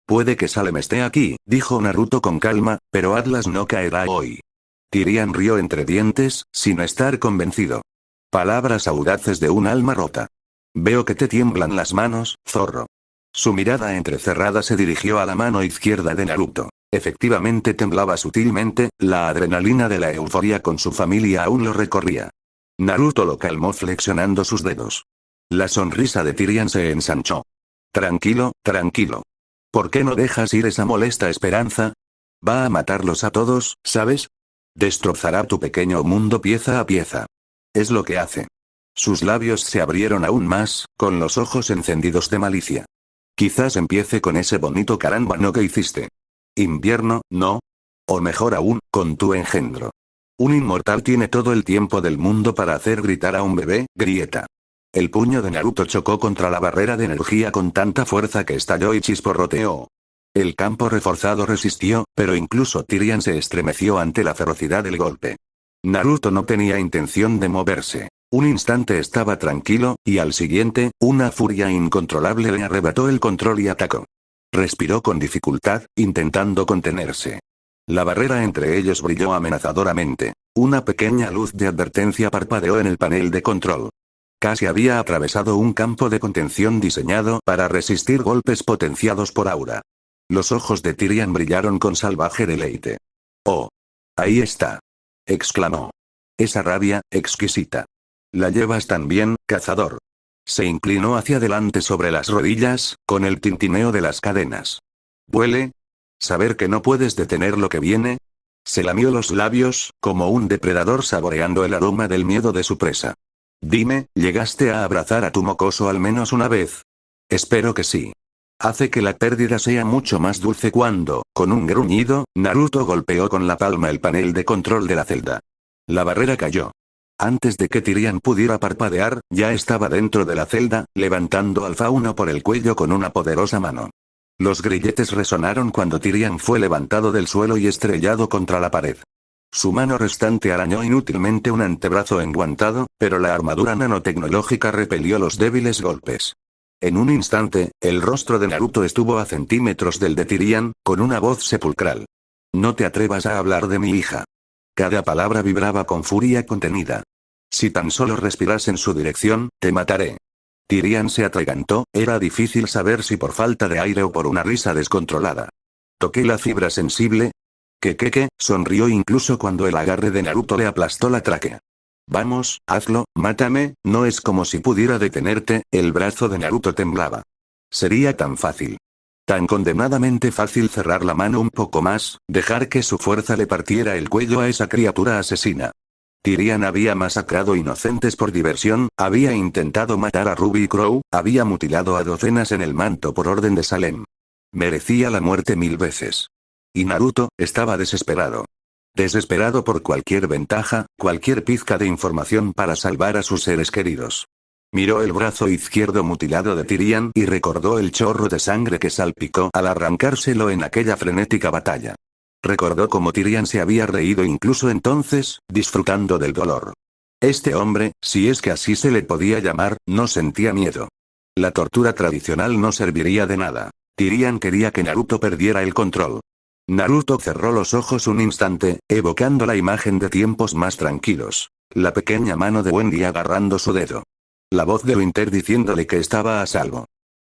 Puede que Salem esté aquí, dijo Naruto con calma, pero Atlas no caerá hoy. Tyrion rió entre dientes, sin estar convencido. Palabras audaces de un alma rota. Veo que te tiemblan las manos, zorro. Su mirada entrecerrada se dirigió a la mano izquierda de Naruto. Efectivamente temblaba sutilmente, la adrenalina de la euforia con su familia aún lo recorría. Naruto lo calmó flexionando sus dedos. La sonrisa de Tyrion se ensanchó. Tranquilo, tranquilo. ¿Por qué no dejas ir esa molesta esperanza? Va a matarlos a todos, ¿sabes? Destrozará tu pequeño mundo pieza a pieza. Es lo que hace. Sus labios se abrieron aún más, con los ojos encendidos de malicia. Quizás empiece con ese bonito carámbano que hiciste. Invierno, ¿no? O mejor aún, con tu engendro. Un inmortal tiene todo el tiempo del mundo para hacer gritar a un bebé, grieta. El puño de Naruto chocó contra la barrera de energía con tanta fuerza que estalló y chisporroteó. El campo reforzado resistió, pero incluso Tyrion se estremeció ante la ferocidad del golpe. Naruto no tenía intención de moverse. Un instante estaba tranquilo, y al siguiente, una furia incontrolable le arrebató el control y atacó. Respiró con dificultad, intentando contenerse. La barrera entre ellos brilló amenazadoramente. Una pequeña luz de advertencia parpadeó en el panel de control. Casi había atravesado un campo de contención diseñado para resistir golpes potenciados por aura. Los ojos de Tyrion brillaron con salvaje deleite. «Oh. Ahí está», exclamó. «Esa rabia, exquisita. La llevas tan bien, cazador». Se inclinó hacia adelante sobre las rodillas, con el tintineo de las cadenas. «¿Huele? ¿Saber que no puedes detener lo que viene?» Se lamió los labios, como un depredador saboreando el aroma del miedo de su presa. «Dime, ¿llegaste a abrazar a tu mocoso al menos una vez?» «Espero que sí. Hace que la pérdida sea mucho más dulce cuando», con un gruñido, Naruto golpeó con la palma el panel de control de la celda. La barrera cayó. Antes de que Tyrion pudiera parpadear, ya estaba dentro de la celda, levantando al fauno por el cuello con una poderosa mano. Los grilletes resonaron cuando Tyrion fue levantado del suelo y estrellado contra la pared. Su mano restante arañó inútilmente un antebrazo enguantado, pero la armadura nanotecnológica repelió los débiles golpes. En un instante, el rostro de Naruto estuvo a centímetros del de Tyrion, con una voz sepulcral. «No te atrevas a hablar de mi hija. Cada palabra vibraba con furia contenida. Si tan solo respiras en su dirección, te mataré. Tyrian se atragantó, era difícil saber si por falta de aire o por una risa descontrolada. Toqué la fibra sensible. ¿Qué? Sonrió incluso cuando el agarre de Naruto le aplastó la tráquea. Vamos, hazlo, mátame, no es como si pudiera detenerte, el brazo de Naruto temblaba. Sería tan fácil. Tan condenadamente fácil cerrar la mano un poco más, dejar que su fuerza le partiera el cuello a esa criatura asesina. Tyrian había masacrado inocentes por diversión, había intentado matar a Ruby Crow, había mutilado a docenas en el manto por orden de Salem. Merecía la muerte 1000 veces. Y Naruto, estaba desesperado. Desesperado por cualquier ventaja, cualquier pizca de información para salvar a sus seres queridos. Miró el brazo izquierdo mutilado de Tyrian y recordó el chorro de sangre que salpicó al arrancárselo en aquella frenética batalla. Recordó cómo Tyrian se había reído incluso entonces, disfrutando del dolor. Este hombre, si es que así se le podía llamar, no sentía miedo. La tortura tradicional no serviría de nada. Tyrian quería que Naruto perdiera el control. Naruto cerró los ojos un instante, evocando la imagen de tiempos más tranquilos. La pequeña mano de Wendy agarrando su dedo. La voz de Winter diciéndole que estaba a salvo.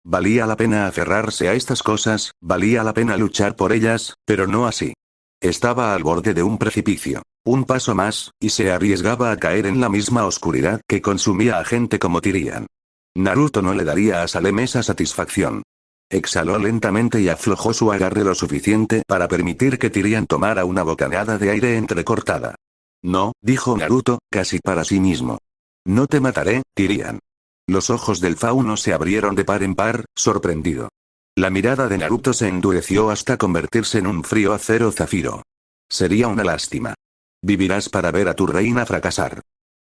Valía la pena aferrarse a estas cosas, valía la pena luchar por ellas, pero no así. Estaba al borde de un precipicio. Un paso más, y se arriesgaba a caer en la misma oscuridad que consumía a gente como Tyrian. Naruto no le daría a Salem esa satisfacción. Exhaló lentamente y aflojó su agarre lo suficiente para permitir que Tyrian tomara una bocanada de aire entrecortada. No, dijo Naruto, casi para sí mismo. No te mataré, Tyrian. Los ojos del fauno se abrieron de par en par, sorprendido. La mirada de Naruto se endureció hasta convertirse en un frío acero zafiro. Sería una lástima. Vivirás para ver a tu reina fracasar.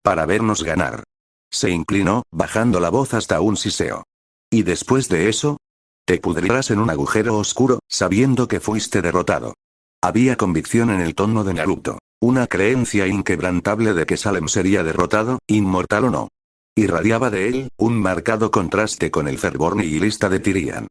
Para vernos ganar. Se inclinó, bajando la voz hasta un siseo. ¿Y después de eso? Te pudrirás en un agujero oscuro, sabiendo que fuiste derrotado. Había convicción en el tono de Naruto. Una creencia inquebrantable de que Salem sería derrotado, inmortal o no. Irradiaba de él, un marcado contraste con el fervor nihilista de Tyrian.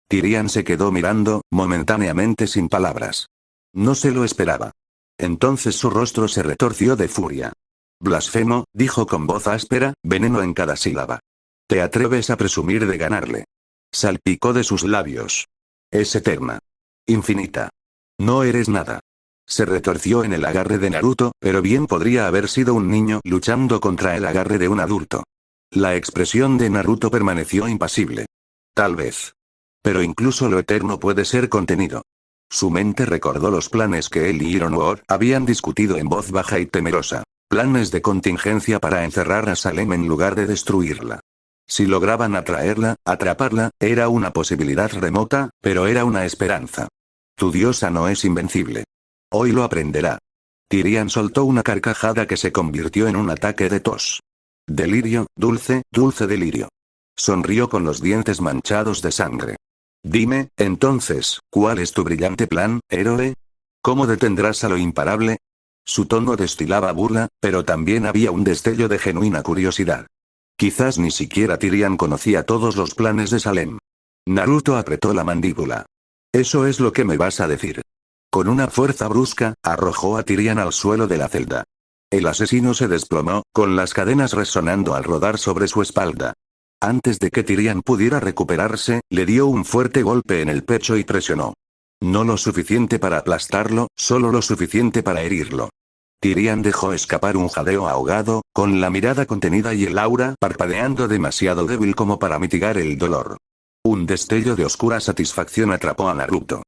Tyrian se quedó mirando, momentáneamente sin palabras. No se lo esperaba. Entonces su rostro se retorció de furia. Blasfemo, dijo con voz áspera, veneno en cada sílaba. ¿Te atreves a presumir de ganarle? Salpicó de sus labios. Es eterna. Infinita. No eres nada. Se retorció en el agarre de Naruto, pero bien podría haber sido un niño luchando contra el agarre de un adulto. La expresión de Naruto permaneció impasible. Tal vez. Pero incluso lo eterno puede ser contenido. Su mente recordó los planes que él y Iroh habían discutido en voz baja y temerosa. Planes de contingencia para encerrar a Salem en lugar de destruirla. Si lograban atraparla, era una posibilidad remota, pero era una esperanza. Tu diosa no es invencible. Hoy lo aprenderá. Tyrian soltó una carcajada que se convirtió en un ataque de tos. Delirio, dulce delirio. Sonrió con los dientes manchados de sangre. Dime, entonces, ¿cuál es tu brillante plan, héroe? ¿Cómo detendrás a lo imparable? Su tono destilaba burla, pero también había un destello de genuina curiosidad. Quizás ni siquiera Tyrian conocía todos los planes de Salem. Naruto apretó la mandíbula. ¿Eso es lo que me vas a decir? Con una fuerza brusca, arrojó a Tyrian al suelo de la celda. El asesino se desplomó, con las cadenas resonando al rodar sobre su espalda. Antes de que Tyrian pudiera recuperarse, le dio un fuerte golpe en el pecho y presionó. No lo suficiente para aplastarlo, solo lo suficiente para herirlo. Tyrian dejó escapar un jadeo ahogado, con la mirada contenida y el aura parpadeando demasiado débil como para mitigar el dolor. Un destello de oscura satisfacción atrapó a Naruto.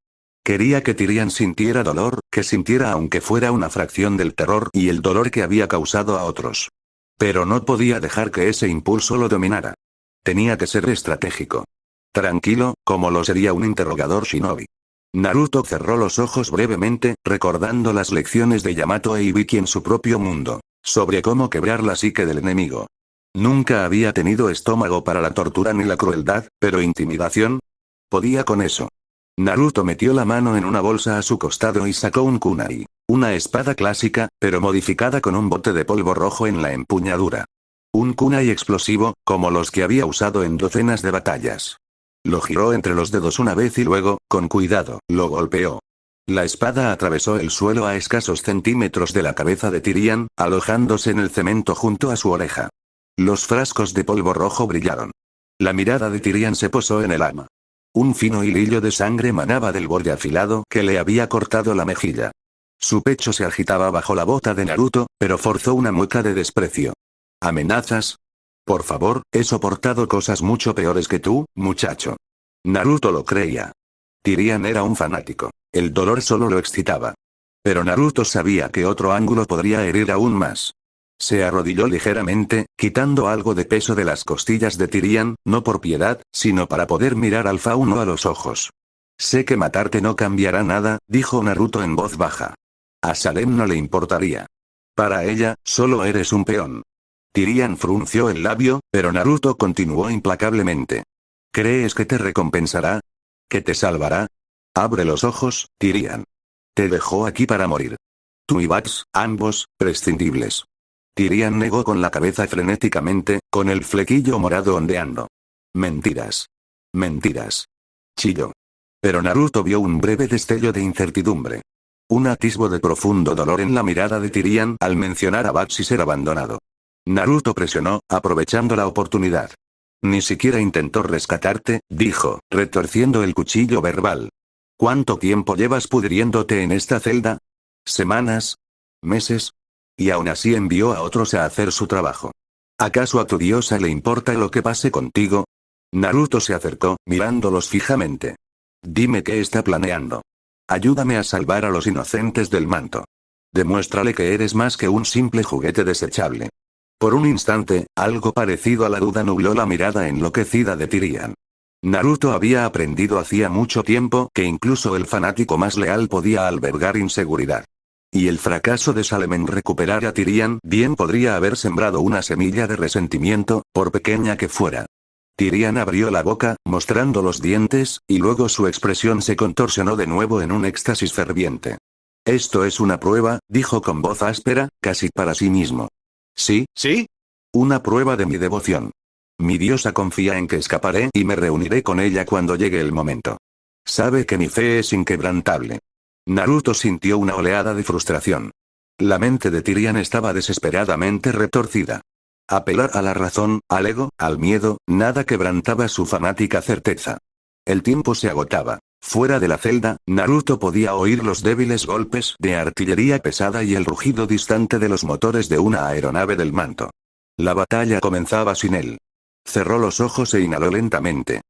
Quería que Tyrian sintiera dolor, que sintiera aunque fuera una fracción del terror y el dolor que había causado a otros. Pero no podía dejar que ese impulso lo dominara. Tenía que ser estratégico. Tranquilo, como lo sería un interrogador shinobi. Naruto cerró los ojos brevemente, recordando las lecciones de Yamato e Ibiki en su propio mundo, sobre cómo quebrar la psique del enemigo. Nunca había tenido estómago para la tortura ni la crueldad, pero intimidación. Podía con eso. Naruto metió la mano en una bolsa a su costado y sacó un kunai, una espada clásica, pero modificada con un bote de polvo rojo en la empuñadura. Un kunai explosivo, como los que había usado en docenas de batallas. Lo giró entre los dedos una vez y luego, con cuidado, lo golpeó. La espada atravesó el suelo a escasos centímetros de la cabeza de Tyrion, alojándose en el cemento junto a su oreja. Los frascos de polvo rojo brillaron. La mirada de Tyrion se posó en el arma. Un fino hilillo de sangre manaba del borde afilado que le había cortado la mejilla. Su pecho se agitaba bajo la bota de Naruto, pero forzó una mueca de desprecio. ¿Amenazas? Por favor, he soportado cosas mucho peores que tú, muchacho. Naruto lo creía. Tyrion era un fanático. El dolor solo lo excitaba. Pero Naruto sabía que otro ángulo podría herir aún más. Se arrodilló ligeramente, quitando algo de peso de las costillas de Tyrion, no por piedad, sino para poder mirar al fauno a los ojos. Sé que matarte no cambiará nada, dijo Naruto en voz baja. A Salem no le importaría. Para ella, solo eres un peón. Tyrion frunció el labio, pero Naruto continuó implacablemente. ¿Crees que te recompensará? ¿Que te salvará? Abre los ojos, Tyrion. Te dejó aquí para morir. Tú y Bugs, ambos, prescindibles. Tyrion negó con la cabeza frenéticamente, con el flequillo morado ondeando. Mentiras. Mentiras. Chilló. Pero Naruto vio un breve destello de incertidumbre. Un atisbo de profundo dolor en la mirada de Tyrion al mencionar a Bugs y ser abandonado. Naruto presionó, aprovechando la oportunidad. Ni siquiera intentó rescatarte, dijo, retorciendo el cuchillo verbal. ¿Cuánto tiempo llevas pudriéndote en esta celda? ¿Semanas? ¿Meses? Y aún así envió a otros a hacer su trabajo. ¿Acaso a tu diosa le importa lo que pase contigo? Naruto se acercó, mirándolos fijamente. Dime qué está planeando. Ayúdame a salvar a los inocentes del manto. Demuéstrale que eres más que un simple juguete desechable. Por un instante, algo parecido a la duda nubló la mirada enloquecida de Tyrion. Naruto había aprendido hacía mucho tiempo que incluso el fanático más leal podía albergar inseguridad. Y el fracaso de Salem en recuperar a Tyrion bien podría haber sembrado una semilla de resentimiento, por pequeña que fuera. Tyrion abrió la boca, mostrando los dientes, y luego su expresión se contorsionó de nuevo en un éxtasis ferviente. Esto es una prueba, dijo con voz áspera, casi para sí mismo. ¿Sí? ¿Sí? Una prueba de mi devoción. Mi diosa confía en que escaparé y me reuniré con ella cuando llegue el momento. Sabe que mi fe es inquebrantable. Naruto sintió una oleada de frustración. La mente de Tyrion estaba desesperadamente retorcida. Apelar a la razón, al ego, al miedo, nada quebrantaba su fanática certeza. El tiempo se agotaba. Fuera de la celda, Naruto podía oír los débiles golpes de artillería pesada y el rugido distante de los motores de una aeronave del manto. La batalla comenzaba sin él. Cerró los ojos e inhaló lentamente.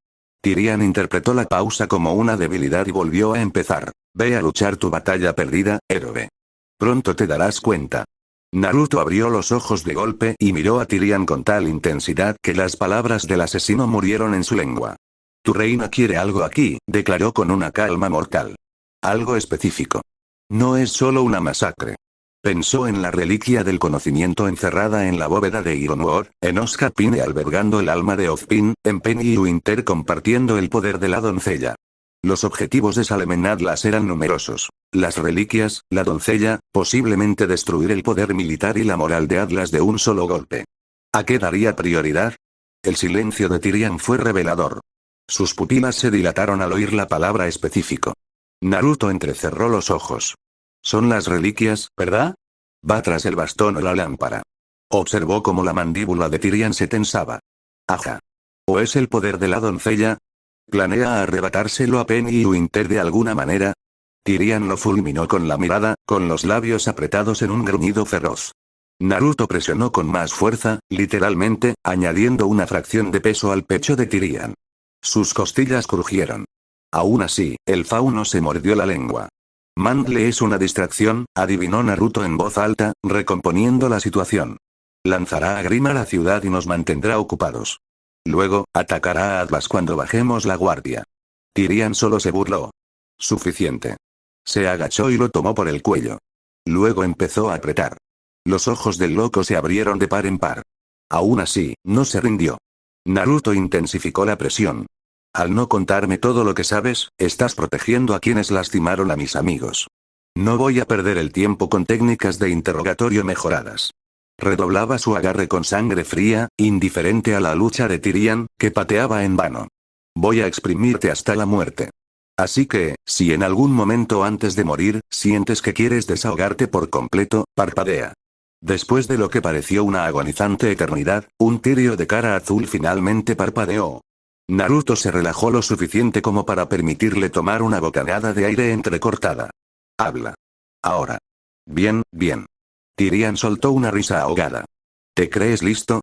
Tyrion interpretó la pausa como una debilidad y volvió a empezar. Ve a luchar tu batalla perdida, héroe. Pronto te darás cuenta. Naruto abrió los ojos de golpe y miró a Tyrion con tal intensidad que las palabras del asesino murieron en su lengua. Tu reina quiere algo aquí, declaró con una calma mortal. Algo específico. No es solo una masacre. Pensó en la reliquia del conocimiento encerrada en la bóveda de Ironwood, en Oscar Pine albergando el alma de Ozpin, en Penny y Winter compartiendo el poder de la doncella. Los objetivos de Salem en Atlas eran numerosos. Las reliquias, la doncella, posiblemente destruir el poder militar y la moral de Atlas de un solo golpe. ¿A qué daría prioridad? El silencio de Tyrion fue revelador. Sus pupilas se dilataron al oír la palabra específico. Naruto entrecerró los ojos. Son las reliquias, ¿verdad? Va tras el bastón o la lámpara. Observó cómo la mandíbula de Tyrion se tensaba. Ajá. ¿O es el poder de la doncella? ¿Planea arrebatárselo a Penny y Winter de alguna manera? Tyrion lo fulminó con la mirada, con los labios apretados en un gruñido feroz. Naruto presionó con más fuerza, literalmente, añadiendo una fracción de peso al pecho de Tyrion. Sus costillas crujieron. Aún así, el fauno se mordió la lengua. Mangle es una distracción, adivinó Naruto en voz alta, recomponiendo la situación. Lanzará a Grima a la ciudad y nos mantendrá ocupados. Luego, atacará a Atlas cuando bajemos la guardia. Tyrion solo se burló. Suficiente. Se agachó y lo tomó por el cuello. Luego empezó a apretar. Los ojos del loco se abrieron de par en par. Aún así, no se rindió. Naruto intensificó la presión. Al no contarme todo lo que sabes, estás protegiendo a quienes lastimaron a mis amigos. No voy a perder el tiempo con técnicas de interrogatorio mejoradas. Redoblaba su agarre con sangre fría, indiferente a la lucha de Tyrion, que pateaba en vano. Voy a exprimirte hasta la muerte. Así que, si en algún momento antes de morir, sientes que quieres desahogarte por completo, parpadea. Después de lo que pareció una agonizante eternidad, un tirio de cara azul finalmente parpadeó. Naruto se relajó lo suficiente como para permitirle tomar una bocanada de aire entrecortada. Habla. Ahora. Bien, bien. Tyrian soltó una risa ahogada. ¿Te crees listo?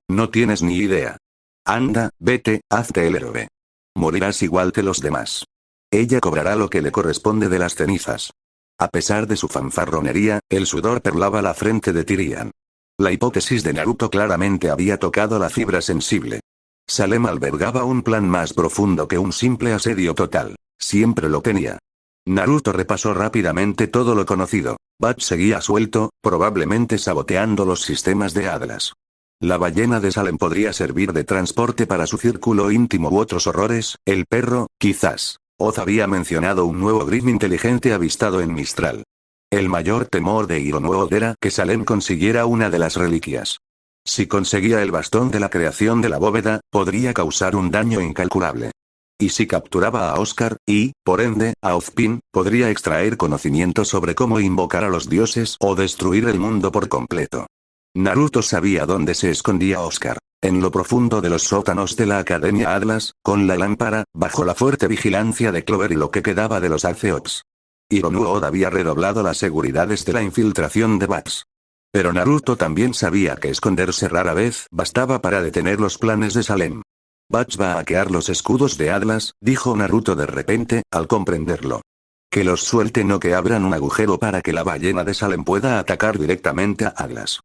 No tienes ni idea. Anda, vete, hazte el héroe. Morirás igual que los demás. Ella cobrará lo que le corresponde de las cenizas. A pesar de su fanfarronería, el sudor perlaba la frente de Tyrian. La hipótesis de Naruto claramente había tocado la fibra sensible. Salem albergaba un plan más profundo que un simple asedio total. Siempre lo tenía. Naruto repasó rápidamente todo lo conocido. Bach seguía suelto, probablemente saboteando los sistemas de Atlas. La ballena de Salem podría servir de transporte para su círculo íntimo u otros horrores, el perro, quizás. Oz había mencionado un nuevo Grimm inteligente avistado en Mistral. El mayor temor de Hirono'o era que Salem consiguiera una de las reliquias. Si conseguía el bastón de la creación de la bóveda, podría causar un daño incalculable. Y si capturaba a Oscar, y, por ende, a Ozpin, podría extraer conocimiento sobre cómo invocar a los dioses o destruir el mundo por completo. Naruto sabía dónde se escondía Oscar. En lo profundo de los sótanos de la Academia Atlas, con la lámpara, bajo la fuerte vigilancia de Clover y lo que quedaba de los Alceops. Hirono'o había redoblado las seguridades de la infiltración de Bats. Pero Naruto también sabía que esconderse rara vez bastaba para detener los planes de Salem. Bats va a hackear los escudos de Atlas, dijo Naruto de repente, al comprenderlo. Que los suelten o que abran un agujero para que la ballena de Salem pueda atacar directamente a Atlas.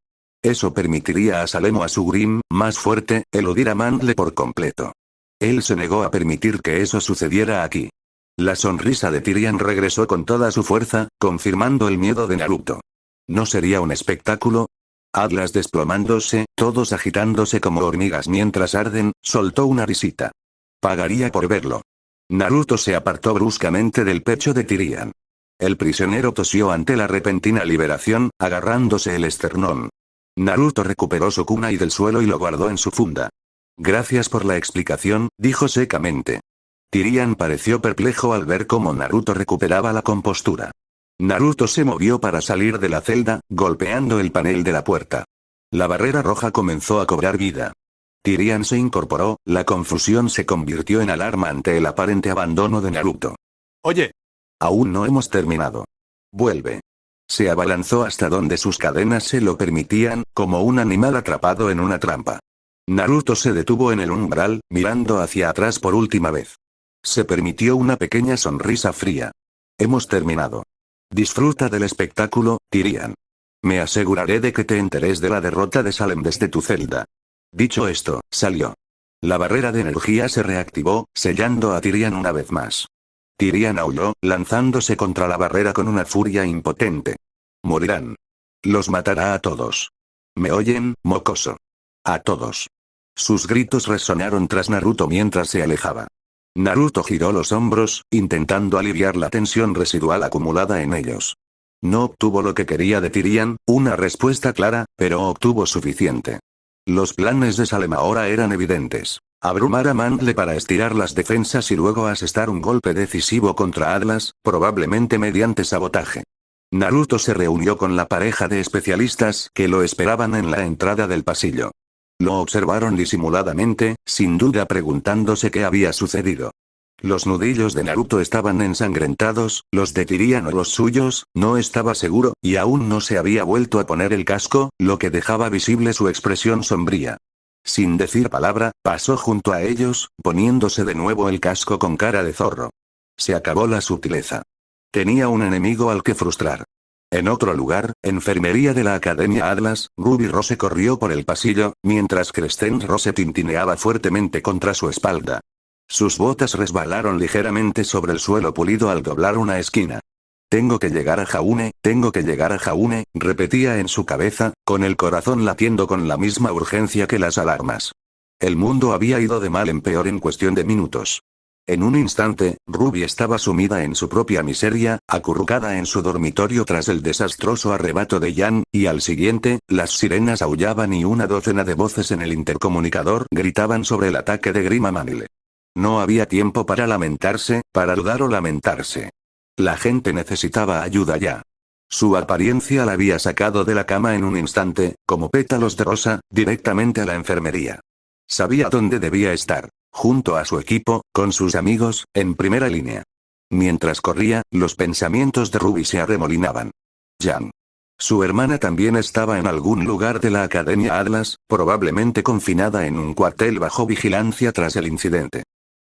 Eso permitiría a Salem o a su Grimm, más fuerte, eludir a Mantle por completo. Él se negó a permitir que eso sucediera aquí. La sonrisa de Tyrian regresó con toda su fuerza, confirmando el miedo de Naruto. ¿No sería un espectáculo? Atlas desplomándose, todos agitándose como hormigas mientras arden, soltó una risita. Pagaría por verlo. Naruto se apartó bruscamente del pecho de Tyrian. El prisionero tosió ante la repentina liberación, agarrándose el esternón. Naruto recuperó su kunai del suelo y lo guardó en su funda. Gracias por la explicación, dijo secamente. Tyrian pareció perplejo al ver cómo Naruto recuperaba la compostura. Naruto se movió para salir de la celda, golpeando el panel de la puerta. La barrera roja comenzó a cobrar vida. Tyrian se incorporó, la confusión se convirtió en alarma ante el aparente abandono de Naruto. Oye. Aún no hemos terminado. Vuelve. Se abalanzó hasta donde sus cadenas se lo permitían, como un animal atrapado en una trampa. Naruto se detuvo en el umbral, mirando hacia atrás por última vez. Se permitió una pequeña sonrisa fría. Hemos terminado. Disfruta del espectáculo, Tyrian. Me aseguraré de que te enteres de la derrota de Salem desde tu celda. Dicho esto, salió. La barrera de energía se reactivó, sellando a Tyrian una vez más. Tyrian aulló, lanzándose contra la barrera con una furia impotente. Morirán. Los matará a todos. ¿Me oyen, mocoso? A todos. Sus gritos resonaron tras Naruto mientras se alejaba. Naruto giró los hombros, intentando aliviar la tensión residual acumulada en ellos. No obtuvo lo que quería de Tyrian, una respuesta clara, pero obtuvo suficiente. Los planes de Salem ahora eran evidentes. Abrumar a Mantle para estirar las defensas y luego asestar un golpe decisivo contra Atlas, probablemente mediante sabotaje. Naruto se reunió con la pareja de especialistas que lo esperaban en la entrada del pasillo. Lo observaron disimuladamente, sin duda preguntándose qué había sucedido. Los nudillos de Naruto estaban ensangrentados, los de Tyrian o los suyos, no estaba seguro, y aún no se había vuelto a poner el casco, lo que dejaba visible su expresión sombría. Sin decir palabra, pasó junto a ellos, poniéndose de nuevo el casco con cara de zorro. Se acabó la sutileza. Tenía un enemigo al que frustrar. En otro lugar, enfermería de la Academia Atlas, Ruby Rose corrió por el pasillo, mientras Crescent Rose tintineaba fuertemente contra su espalda. Sus botas resbalaron ligeramente sobre el suelo pulido al doblar una esquina. Tengo que llegar a Jaune, tengo que llegar a Jaune, repetía en su cabeza, con el corazón latiendo con la misma urgencia que las alarmas. El mundo había ido de mal en peor en cuestión de minutos. En un instante, Ruby estaba sumida en su propia miseria, acurrucada en su dormitorio tras el desastroso arrebato de Yan, y al siguiente, las sirenas aullaban y una docena de voces en el intercomunicador gritaban sobre el ataque de Grimm a Mantle. No había tiempo para lamentarse, para dudar o lamentarse. La gente necesitaba ayuda ya. Su apariencia la había sacado de la cama en un instante, como pétalos de rosa, directamente a la enfermería. Sabía dónde debía estar, junto a su equipo, con sus amigos, en primera línea. Mientras corría, los pensamientos de Ruby se arremolinaban. Jan. Su hermana también estaba en algún lugar de la Academia Atlas, probablemente confinada en un cuartel bajo vigilancia tras el incidente.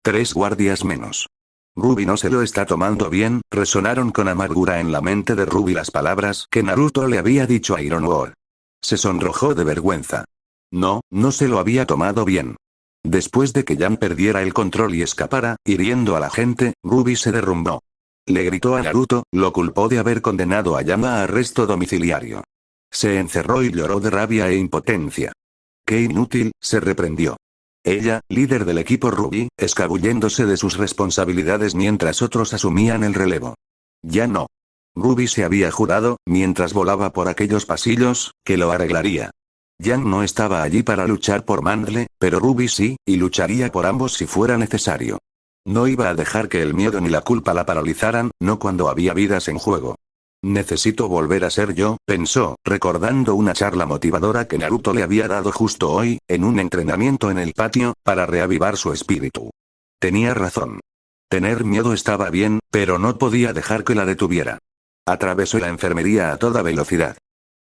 3 guardias menos. Ruby no se lo está tomando bien, resonaron con amargura en la mente de Ruby las palabras que Naruto le había dicho a Iroha. Se sonrojó de vergüenza. No, no se lo había tomado bien. Después de que Jan perdiera el control y escapara, hiriendo a la gente, Ruby se derrumbó. Le gritó a Naruto, lo culpó de haber condenado a Jan a arresto domiciliario. Se encerró y lloró de rabia e impotencia. ¡Qué inútil!, se reprendió. Ella, líder del equipo Ruby, escabulléndose de sus responsabilidades mientras otros asumían el relevo. Ya no. Ruby se había jurado, mientras volaba por aquellos pasillos, que lo arreglaría. Jan no estaba allí para luchar por Mandle, pero Ruby sí, y lucharía por ambos si fuera necesario. No iba a dejar que el miedo ni la culpa la paralizaran, no cuando había vidas en juego. Necesito volver a ser yo, pensó, recordando una charla motivadora que Naruto le había dado justo hoy, en un entrenamiento en el patio, para reavivar su espíritu. Tenía razón. Tener miedo estaba bien, pero no podía dejar que la detuviera. Atravesó la enfermería a toda velocidad.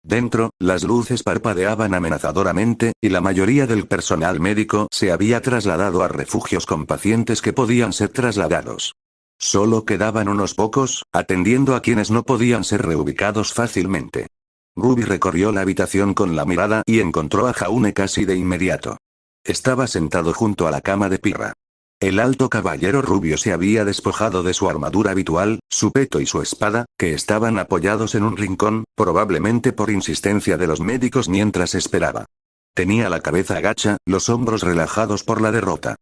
Dentro, las luces parpadeaban amenazadoramente, y la mayoría del personal médico se había trasladado a refugios con pacientes que podían ser trasladados. Solo quedaban unos pocos, atendiendo a quienes no podían ser reubicados fácilmente. Ruby recorrió la habitación con la mirada y encontró a Jaune casi de inmediato. Estaba sentado junto a la cama de Pirra. El alto caballero rubio se había despojado de su armadura habitual, su peto y su espada, que estaban apoyados en un rincón, probablemente por insistencia de los médicos mientras esperaba. Tenía la cabeza agacha, los hombros relajados por la derrota.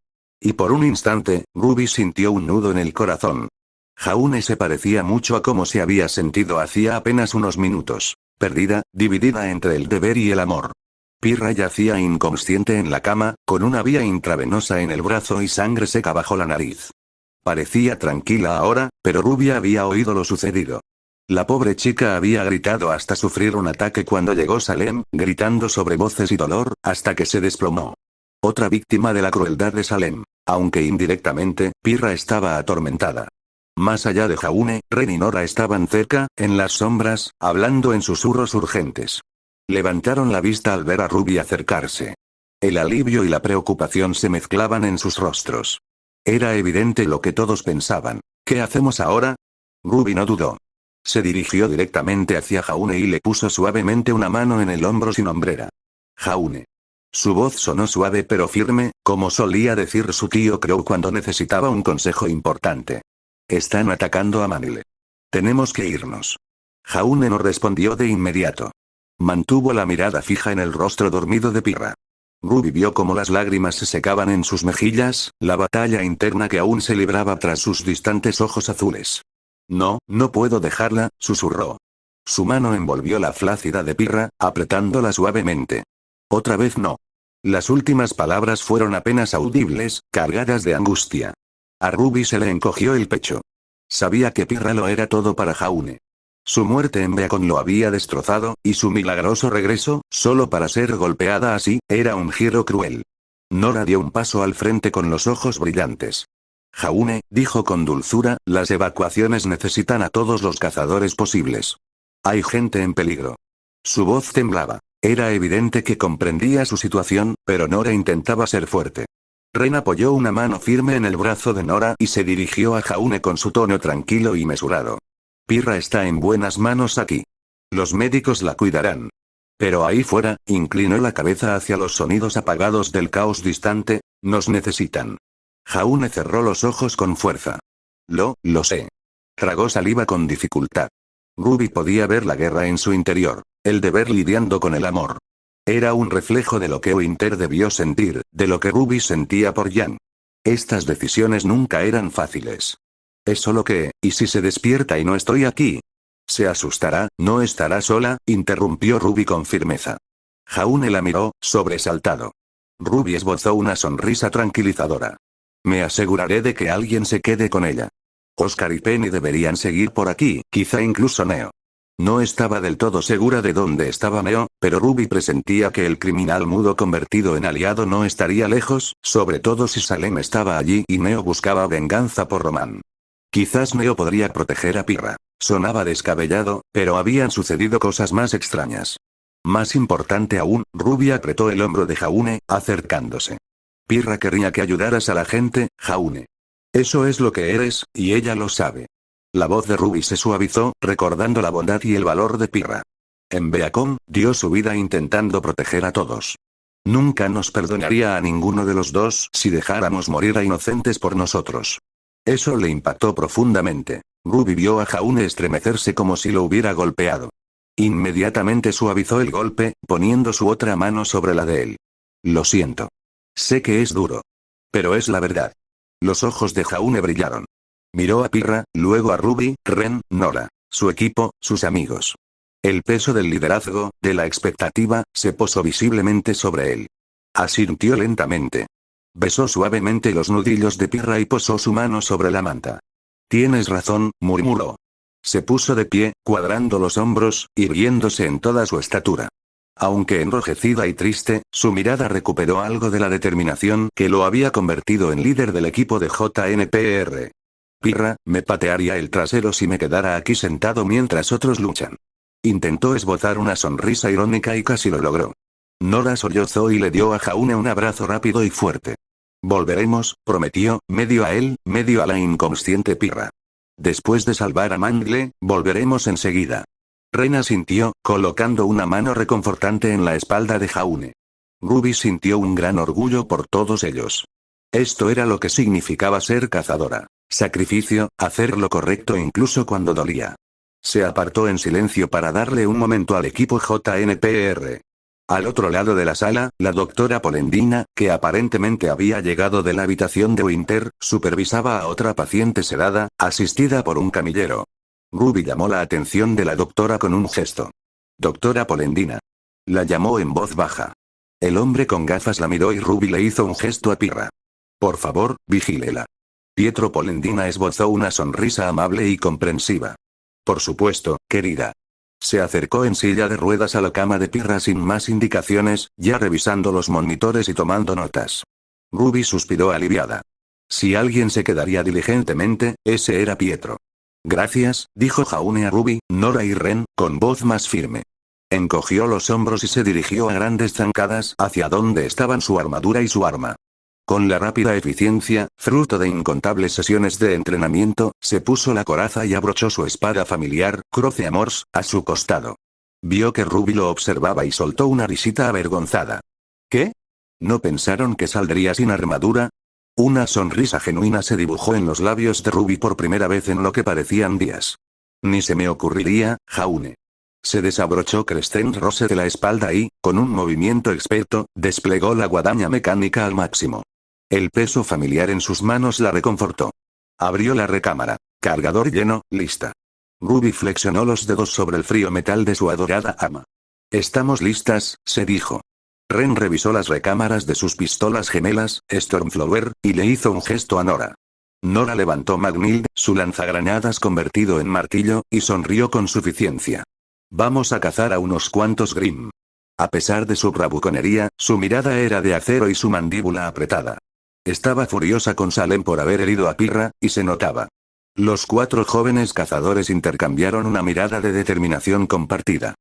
Y por un instante, Ruby sintió un nudo en el corazón. Jaune se parecía mucho a cómo se había sentido hacía apenas unos minutos. Perdida, dividida entre el deber y el amor. Pirra yacía inconsciente en la cama, con una vía intravenosa en el brazo y sangre seca bajo la nariz. Parecía tranquila ahora, pero Ruby había oído lo sucedido. La pobre chica había gritado hasta sufrir un ataque cuando llegó Salem, gritando sobre voces y dolor, hasta que se desplomó. Otra víctima de la crueldad de Salem. Aunque indirectamente, Pirra estaba atormentada. Más allá de Jaune, Ren y Nora estaban cerca, en las sombras, hablando en susurros urgentes. Levantaron la vista al ver a Ruby acercarse. El alivio y la preocupación se mezclaban en sus rostros. Era evidente lo que todos pensaban. ¿Qué hacemos ahora? Ruby no dudó. Se dirigió directamente hacia Jaune y le puso suavemente una mano en el hombro sin hombrera. Jaune. Su voz sonó suave pero firme, como solía decir su tío Crow cuando necesitaba un consejo importante. Están atacando a Mangle. Tenemos que irnos. Jaune no respondió de inmediato. Mantuvo la mirada fija en el rostro dormido de Pirra. Ruby vio cómo las lágrimas se secaban en sus mejillas, la batalla interna que aún se libraba tras sus distantes ojos azules. No, no puedo dejarla, susurró. Su mano envolvió la flácida de Pirra, apretándola suavemente. Otra vez no. Las últimas palabras fueron apenas audibles, cargadas de angustia. A Ruby se le encogió el pecho. Sabía que Pirra lo era todo para Jaune. Su muerte en Beacon lo había destrozado, y su milagroso regreso, solo para ser golpeada así, era un giro cruel. Nora dio un paso al frente con los ojos brillantes. Jaune, dijo con dulzura, las evacuaciones necesitan a todos los cazadores posibles. Hay gente en peligro. Su voz temblaba. Era evidente que comprendía su situación, pero Nora intentaba ser fuerte. Ren apoyó una mano firme en el brazo de Nora y se dirigió a Jaune con su tono tranquilo y mesurado. Pirra está en buenas manos aquí. Los médicos la cuidarán. Pero ahí fuera, inclinó la cabeza hacia los sonidos apagados del caos distante, nos necesitan. Jaune cerró los ojos con fuerza. Lo sé. Tragó saliva con dificultad. Ruby podía ver la guerra en su interior, el deber lidiando con el amor. Era un reflejo de lo que Winter debió sentir, de lo que Ruby sentía por Jan. Estas decisiones nunca eran fáciles. Es solo que, ¿y si se despierta y no estoy aquí? Se asustará, no estará sola, interrumpió Ruby con firmeza. Jaune la miró, sobresaltado. Ruby esbozó una sonrisa tranquilizadora. Me aseguraré de que alguien se quede con ella. Oscar y Penny deberían seguir por aquí, quizá incluso Neo. No estaba del todo segura de dónde estaba Neo, pero Ruby presentía que el criminal mudo convertido en aliado no estaría lejos, sobre todo si Salem estaba allí y Neo buscaba venganza por Roman. Quizás Neo podría proteger a Pirra. Sonaba descabellado, pero habían sucedido cosas más extrañas. Más importante aún, Ruby apretó el hombro de Jaune, acercándose. Pirra querría que ayudaras a la gente, Jaune. Eso es lo que eres, y ella lo sabe. La voz de Ruby se suavizó, recordando la bondad y el valor de Pirra. En Beacon, dio su vida intentando proteger a todos. Nunca nos perdonaría a ninguno de los dos si dejáramos morir a inocentes por nosotros. Eso le impactó profundamente. Ruby vio a Jaune estremecerse como si lo hubiera golpeado. Inmediatamente suavizó el golpe, poniendo su otra mano sobre la de él. Lo siento. Sé que es duro. Pero es la verdad. Los ojos de Jaune brillaron. Miró a Pirra, luego a Ruby, Ren, Nora, su equipo, sus amigos. El peso del liderazgo, de la expectativa, se posó visiblemente sobre él. Asintió lentamente. Besó suavemente los nudillos de Pirra y posó su mano sobre la manta. Tienes razón, murmuró. Se puso de pie, cuadrando los hombros, irguiéndose en toda su estatura. Aunque enrojecida y triste, su mirada recuperó algo de la determinación que lo había convertido en líder del equipo de JNPR. Pirra, me patearía el trasero si me quedara aquí sentado mientras otros luchan. Intentó esbozar una sonrisa irónica y casi lo logró. Nora sollozó y le dio a Jaune un abrazo rápido y fuerte. Volveremos, prometió, medio a él, medio a la inconsciente Pirra. Después de salvar a Mangle, volveremos enseguida. Ren asintió, colocando una mano reconfortante en la espalda de Jaune. Ruby sintió un gran orgullo por todos ellos. Esto era lo que significaba ser cazadora. Sacrificio, hacer lo correcto incluso cuando dolía. Se apartó en silencio para darle un momento al equipo JNPR. Al otro lado de la sala, la doctora Polendina, que aparentemente había llegado de la habitación de Winter, supervisaba a otra paciente sedada, asistida por un camillero. Ruby llamó la atención de la doctora con un gesto. Doctora Polendina. La llamó en voz baja. El hombre con gafas la miró y Ruby le hizo un gesto a Pirra. Por favor, vigílela. Pietro Polendina esbozó una sonrisa amable y comprensiva. Por supuesto, querida. Se acercó en silla de ruedas a la cama de Pirra sin más indicaciones, ya revisando los monitores y tomando notas. Ruby suspiró aliviada. Si alguien se quedaría diligentemente, ese era Pietro. Gracias, dijo Jaune a Ruby, Nora y Ren, con voz más firme. Encogió los hombros y se dirigió a grandes zancadas hacia donde estaban su armadura y su arma. Con la rápida eficiencia, fruto de incontables sesiones de entrenamiento, se puso la coraza y abrochó su espada familiar, Croce Amors, a su costado. Vio que Ruby lo observaba y soltó una risita avergonzada. ¿Qué? ¿No pensaron que saldría sin armadura? Una sonrisa genuina se dibujó en los labios de Ruby por primera vez en lo que parecían días. Ni se me ocurriría, Jaune. Se desabrochó Crescent Rose de la espalda y, con un movimiento experto, desplegó la guadaña mecánica al máximo. El peso familiar en sus manos la reconfortó. Abrió la recámara. Cargador lleno, lista. Ruby flexionó los dedos sobre el frío metal de su adorada ama. Estamos listas, se dijo. Ren revisó las recámaras de sus pistolas gemelas, Stormflower, y le hizo un gesto a Nora. Nora levantó Magnild, su lanzagranadas convertido en martillo, y sonrió con suficiencia. Vamos a cazar a unos cuantos Grimm. A pesar de su bravuconería, su mirada era de acero y su mandíbula apretada. Estaba furiosa con Salem por haber herido a Pirra, y se notaba. Los 4 jóvenes cazadores intercambiaron una mirada de determinación compartida.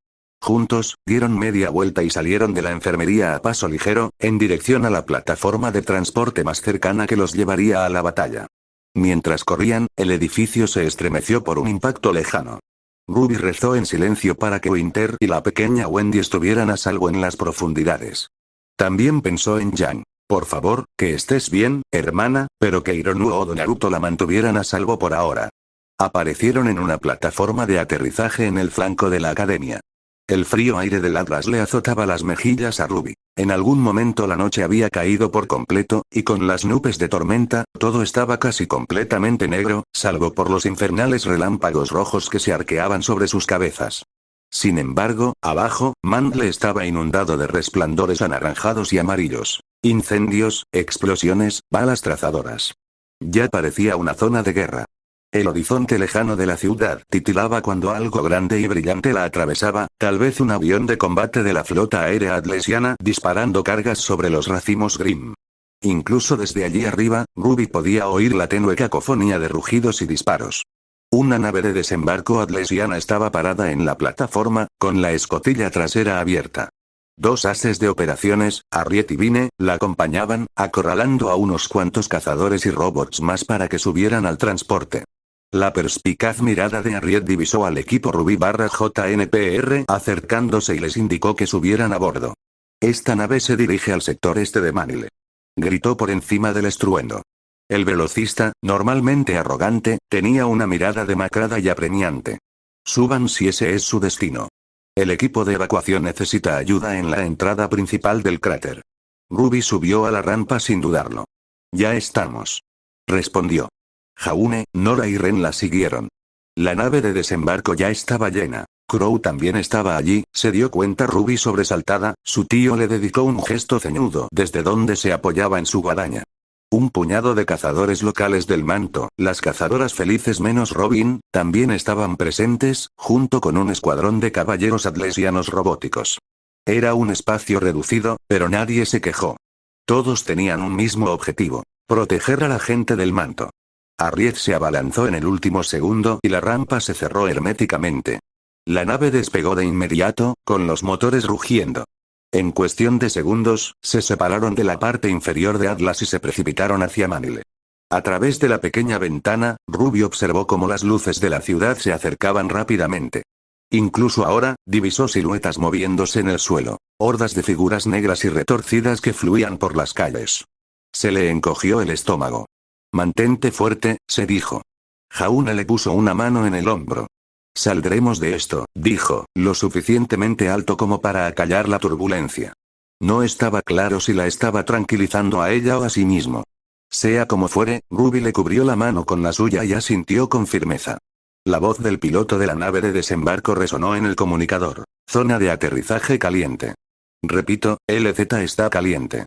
Juntos, dieron media vuelta y salieron de la enfermería a paso ligero, en dirección a la plataforma de transporte más cercana que los llevaría a la batalla. Mientras corrían, el edificio se estremeció por un impacto lejano. Ruby rezó en silencio para que Winter y la pequeña Wendy estuvieran a salvo en las profundidades. También pensó en Yang. Por favor, que estés bien, hermana, pero que Hironu o Naruto la mantuvieran a salvo por ahora. Aparecieron en una plataforma de aterrizaje en el flanco de la academia. El frío aire del Atlas le azotaba las mejillas a Ruby. En algún momento la noche había caído por completo, y con las nubes de tormenta, todo estaba casi completamente negro, salvo por los infernales relámpagos rojos que se arqueaban sobre sus cabezas. Sin embargo, abajo, Mangle estaba inundado de resplandores anaranjados y amarillos. Incendios, explosiones, balas trazadoras. Ya parecía una zona de guerra. El horizonte lejano de la ciudad titilaba cuando algo grande y brillante la atravesaba, tal vez un avión de combate de la flota aérea atlesiana disparando cargas sobre los racimos Grimm. Incluso desde allí arriba, Ruby podía oír la tenue cacofonía de rugidos y disparos. Una nave de desembarco atlesiana estaba parada en la plataforma, con la escotilla trasera abierta. Dos ases de operaciones, Harriet y Vine, la acompañaban, acorralando a unos cuantos cazadores y robots más para que subieran al transporte. La perspicaz mirada de Harriet divisó al equipo Ruby/JNPR acercándose y les indicó que subieran a bordo. Esta nave se dirige al sector este de Manile. Gritó por encima del estruendo. El velocista, normalmente arrogante, tenía una mirada demacrada y apremiante. Suban si ese es su destino. El equipo de evacuación necesita ayuda en la entrada principal del cráter. Ruby subió a la rampa sin dudarlo. Ya estamos. Respondió. Jaune, Nora y Ren la siguieron. La nave de desembarco ya estaba llena. Crow también estaba allí, se dio cuenta Ruby sobresaltada, su tío le dedicó un gesto ceñudo desde donde se apoyaba en su guadaña. Un puñado de cazadores locales del manto, las cazadoras felices menos Robin, también estaban presentes, junto con un escuadrón de caballeros atlesianos robóticos. Era un espacio reducido, pero nadie se quejó. Todos tenían un mismo objetivo: proteger a la gente del manto. Harriet se abalanzó en el último segundo y la rampa se cerró herméticamente. La nave despegó de inmediato, con los motores rugiendo. En cuestión de segundos, se separaron de la parte inferior de Atlas y se precipitaron hacia Manile. A través de la pequeña ventana, Ruby observó cómo las luces de la ciudad se acercaban rápidamente. Incluso ahora, divisó siluetas moviéndose en el suelo, hordas de figuras negras y retorcidas que fluían por las calles. Se le encogió el estómago. Mantente fuerte, se dijo. Jaune le puso una mano en el hombro. Saldremos de esto, dijo, lo suficientemente alto como para acallar la turbulencia. No estaba claro si la estaba tranquilizando a ella o a sí mismo. Sea como fuere, Ruby le cubrió la mano con la suya y asintió con firmeza. La voz del piloto de la nave de desembarco resonó en el comunicador. Zona de aterrizaje caliente. Repito, LZ está caliente.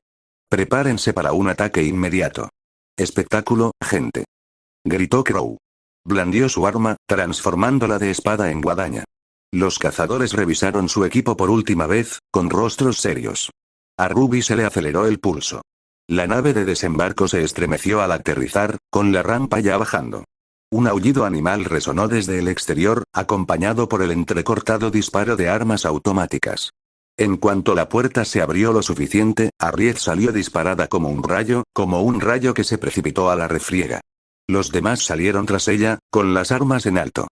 Prepárense para un ataque inmediato. Espectáculo, gente. Gritó Crow. Blandió su arma, transformándola de espada en guadaña. Los cazadores revisaron su equipo por última vez, con rostros serios. A Ruby se le aceleró el pulso. La nave de desembarco se estremeció al aterrizar, con la rampa ya bajando. Un aullido animal resonó desde el exterior, acompañado por el entrecortado disparo de armas automáticas. En cuanto la puerta se abrió lo suficiente, Harriet salió disparada como un rayo que se precipitó a la refriega. Los demás salieron tras ella, con las armas en alto.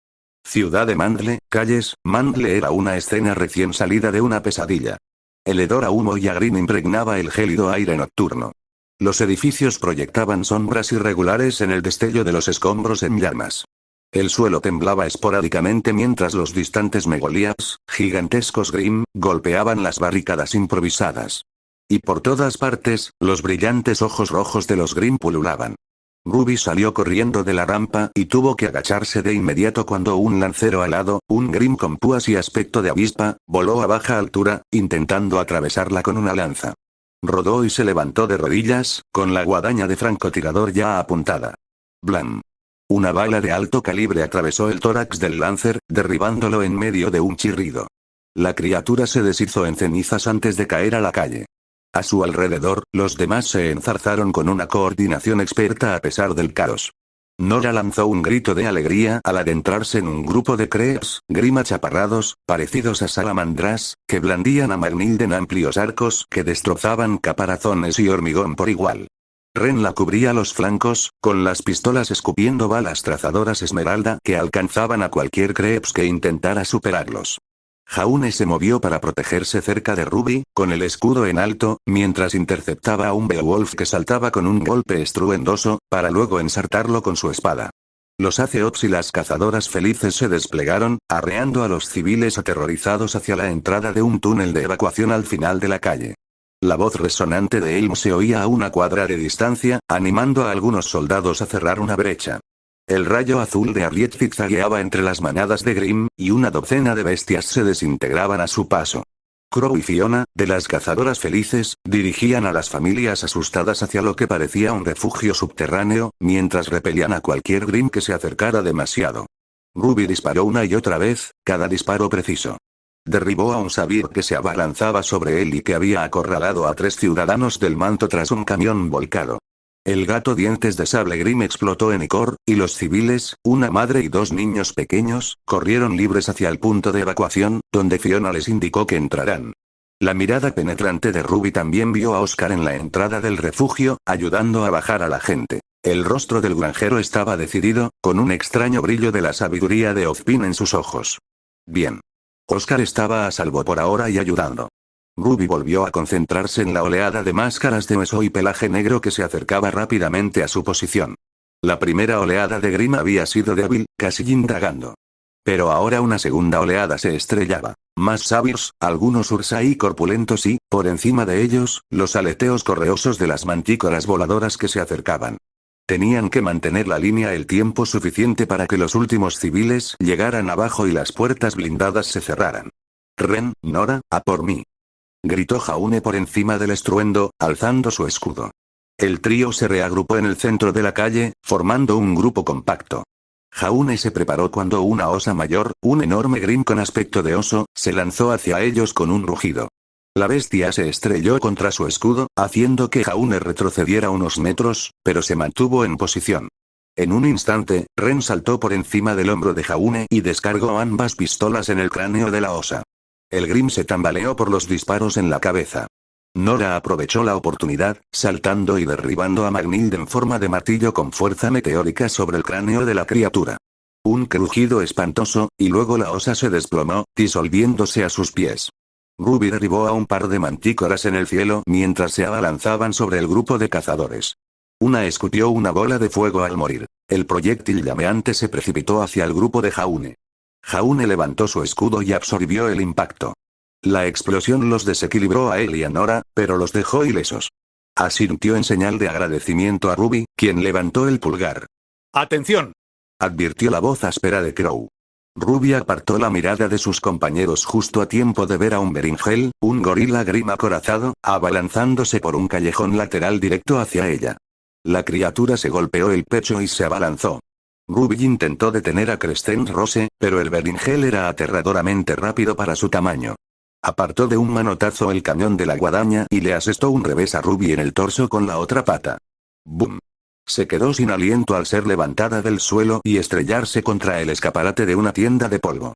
Ciudad de Mandle, calles, Mandle era una escena recién salida de una pesadilla. El hedor a humo y a green impregnaba el gélido aire nocturno. Los edificios proyectaban sombras irregulares en el destello de los escombros en llamas. El suelo temblaba esporádicamente mientras los distantes megoliaps, gigantescos Grimm, golpeaban las barricadas improvisadas. Y por todas partes, los brillantes ojos rojos de los Grimm pululaban. Ruby salió corriendo de la rampa y tuvo que agacharse de inmediato cuando un lancero alado, un Grimm con púas y aspecto de avispa, voló a baja altura, intentando atravesarla con una lanza. Rodó y se levantó de rodillas, con la guadaña de francotirador ya apuntada. Blam. Una bala de alto calibre atravesó el tórax del Lancer, derribándolo en medio de un chirrido. La criatura se deshizo en cenizas antes de caer a la calle. A su alrededor, los demás se enzarzaron con una coordinación experta a pesar del caos. Nora lanzó un grito de alegría al adentrarse en un grupo de Creeps, Grimm achaparrados, parecidos a salamandras, que blandían a Magnilden amplios arcos que destrozaban caparazones y hormigón por igual. Ren la cubría los flancos, con las pistolas escupiendo balas trazadoras esmeralda que alcanzaban a cualquier Creeps que intentara superarlos. Jaune se movió para protegerse cerca de Ruby, con el escudo en alto, mientras interceptaba a un Beowulf que saltaba con un golpe estruendoso, para luego ensartarlo con su espada. Los Aceops y las cazadoras felices se desplegaron, arreando a los civiles aterrorizados hacia la entrada de un túnel de evacuación al final de la calle. La voz resonante de Elm se oía a una cuadra de distancia, animando a algunos soldados a cerrar una brecha. El rayo azul de Harriet zigzagueaba entre las manadas de Grimm, y una docena de bestias se desintegraban a su paso. Crow y Fiona, de las cazadoras felices, dirigían a las familias asustadas hacia lo que parecía un refugio subterráneo, mientras repelían a cualquier Grimm que se acercara demasiado. Ruby disparó una y otra vez, cada disparo preciso. Derribó a un Sabir que se abalanzaba sobre él y que había acorralado a 3 ciudadanos del manto tras un camión volcado. El gato dientes de sable Grimm explotó en icor, y los civiles, una madre y 2 niños pequeños, corrieron libres hacia el punto de evacuación, donde Fiona les indicó que entrarán. La mirada penetrante de Ruby también vio a Oscar en la entrada del refugio, ayudando a bajar a la gente. El rostro del granjero estaba decidido, con un extraño brillo de la sabiduría de Ozpin en sus ojos. Bien. Oscar estaba a salvo por ahora y ayudando. Ruby volvió a concentrarse en la oleada de máscaras de hueso y pelaje negro que se acercaba rápidamente a su posición. La primera oleada de Grimm había sido débil, casi indagando. Pero ahora una segunda oleada se estrellaba. Más sabios, algunos Ursai corpulentos y, por encima de ellos, los aleteos correosos de las mantícoras voladoras que se acercaban. Tenían que mantener la línea el tiempo suficiente para que los últimos civiles llegaran abajo y las puertas blindadas se cerraran. Ren, Nora, a por mí. Gritó Jaune por encima del estruendo, alzando su escudo. El trío se reagrupó en el centro de la calle, formando un grupo compacto. Jaune se preparó cuando una osa mayor, un enorme Grimm con aspecto de oso, se lanzó hacia ellos con un rugido. La bestia se estrelló contra su escudo, haciendo que Jaune retrocediera unos metros, pero se mantuvo en posición. En un instante, Ren saltó por encima del hombro de Jaune y descargó ambas pistolas en el cráneo de la osa. El Grimm se tambaleó por los disparos en la cabeza. Nora aprovechó la oportunidad, saltando y derribando a Magnild en forma de martillo con fuerza meteórica sobre el cráneo de la criatura. Un crujido espantoso, y luego la osa se desplomó, disolviéndose a sus pies. Ruby derribó a un par de mantícoras en el cielo mientras se abalanzaban sobre el grupo de cazadores. Una escupió una bola de fuego al morir. El proyectil llameante se precipitó hacia el grupo de Jaune. Jaune levantó su escudo y absorbió el impacto. La explosión los desequilibró a él y a Nora, pero los dejó ilesos. Asintió en señal de agradecimiento a Ruby, quien levantó el pulgar. ¡Atención!, advirtió la voz áspera de Crow. Ruby apartó la mirada de sus compañeros justo a tiempo de ver a un beringel, un gorila Grimm acorazado, abalanzándose por un callejón lateral directo hacia ella. La criatura se golpeó el pecho y se abalanzó. Ruby intentó detener a Crescent Rose, pero el beringel era aterradoramente rápido para su tamaño. Apartó de un manotazo el cañón de la guadaña y le asestó un revés a Ruby en el torso con la otra pata. ¡Bum! Se quedó sin aliento al ser levantada del suelo y estrellarse contra el escaparate de una tienda de polvo.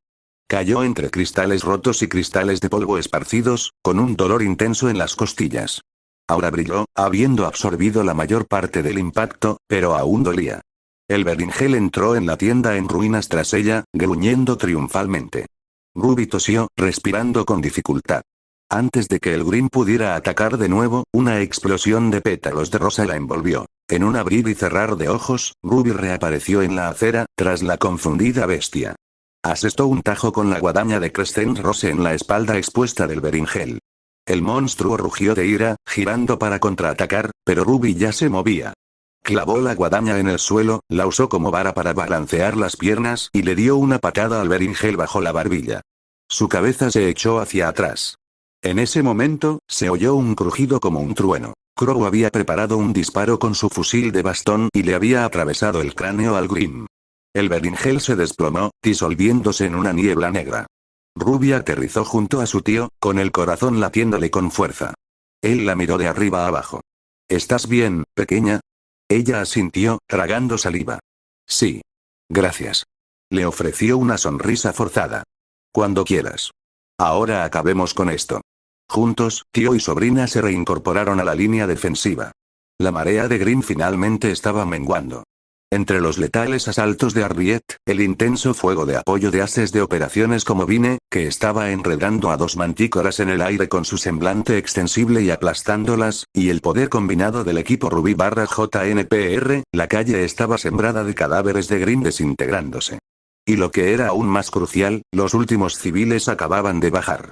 Cayó entre cristales rotos y cristales de polvo esparcidos, con un dolor intenso en las costillas. Ahora brilló, habiendo absorbido la mayor parte del impacto, pero aún dolía. El beringel entró en la tienda en ruinas tras ella, gruñendo triunfalmente. Ruby tosió, respirando con dificultad. Antes de que el Grimm pudiera atacar de nuevo, una explosión de pétalos de rosa la envolvió. En un abrir y cerrar de ojos, Ruby reapareció en la acera, tras la confundida bestia. Asestó un tajo con la guadaña de Crescent Rose en la espalda expuesta del beringel. El monstruo rugió de ira, girando para contraatacar, pero Ruby ya se movía. Clavó la guadaña en el suelo, la usó como vara para balancear las piernas y le dio una patada al beringel bajo la barbilla. Su cabeza se echó hacia atrás. En ese momento, se oyó un crujido como un trueno. Crow había preparado un disparo con su fusil de bastón y le había atravesado el cráneo al Grimm. El beringel se desplomó, disolviéndose en una niebla negra. Ruby aterrizó junto a su tío, con el corazón latiéndole con fuerza. Él la miró de arriba a abajo. ¿Estás bien, pequeña? Ella asintió, tragando saliva. Sí. Gracias. Le ofreció una sonrisa forzada. Cuando quieras. Ahora acabemos con esto. Juntos, tío y sobrina se reincorporaron a la línea defensiva. La marea de Grimm finalmente estaba menguando. Entre los letales asaltos de Arriette, el intenso fuego de apoyo de ases de operaciones como Vine, que estaba enredando a 2 mantícoras en el aire con su semblante extensible y aplastándolas, y el poder combinado del equipo Ruby/JNPR, la calle estaba sembrada de cadáveres de Grimm desintegrándose. Y lo que era aún más crucial, los últimos civiles acababan de bajar.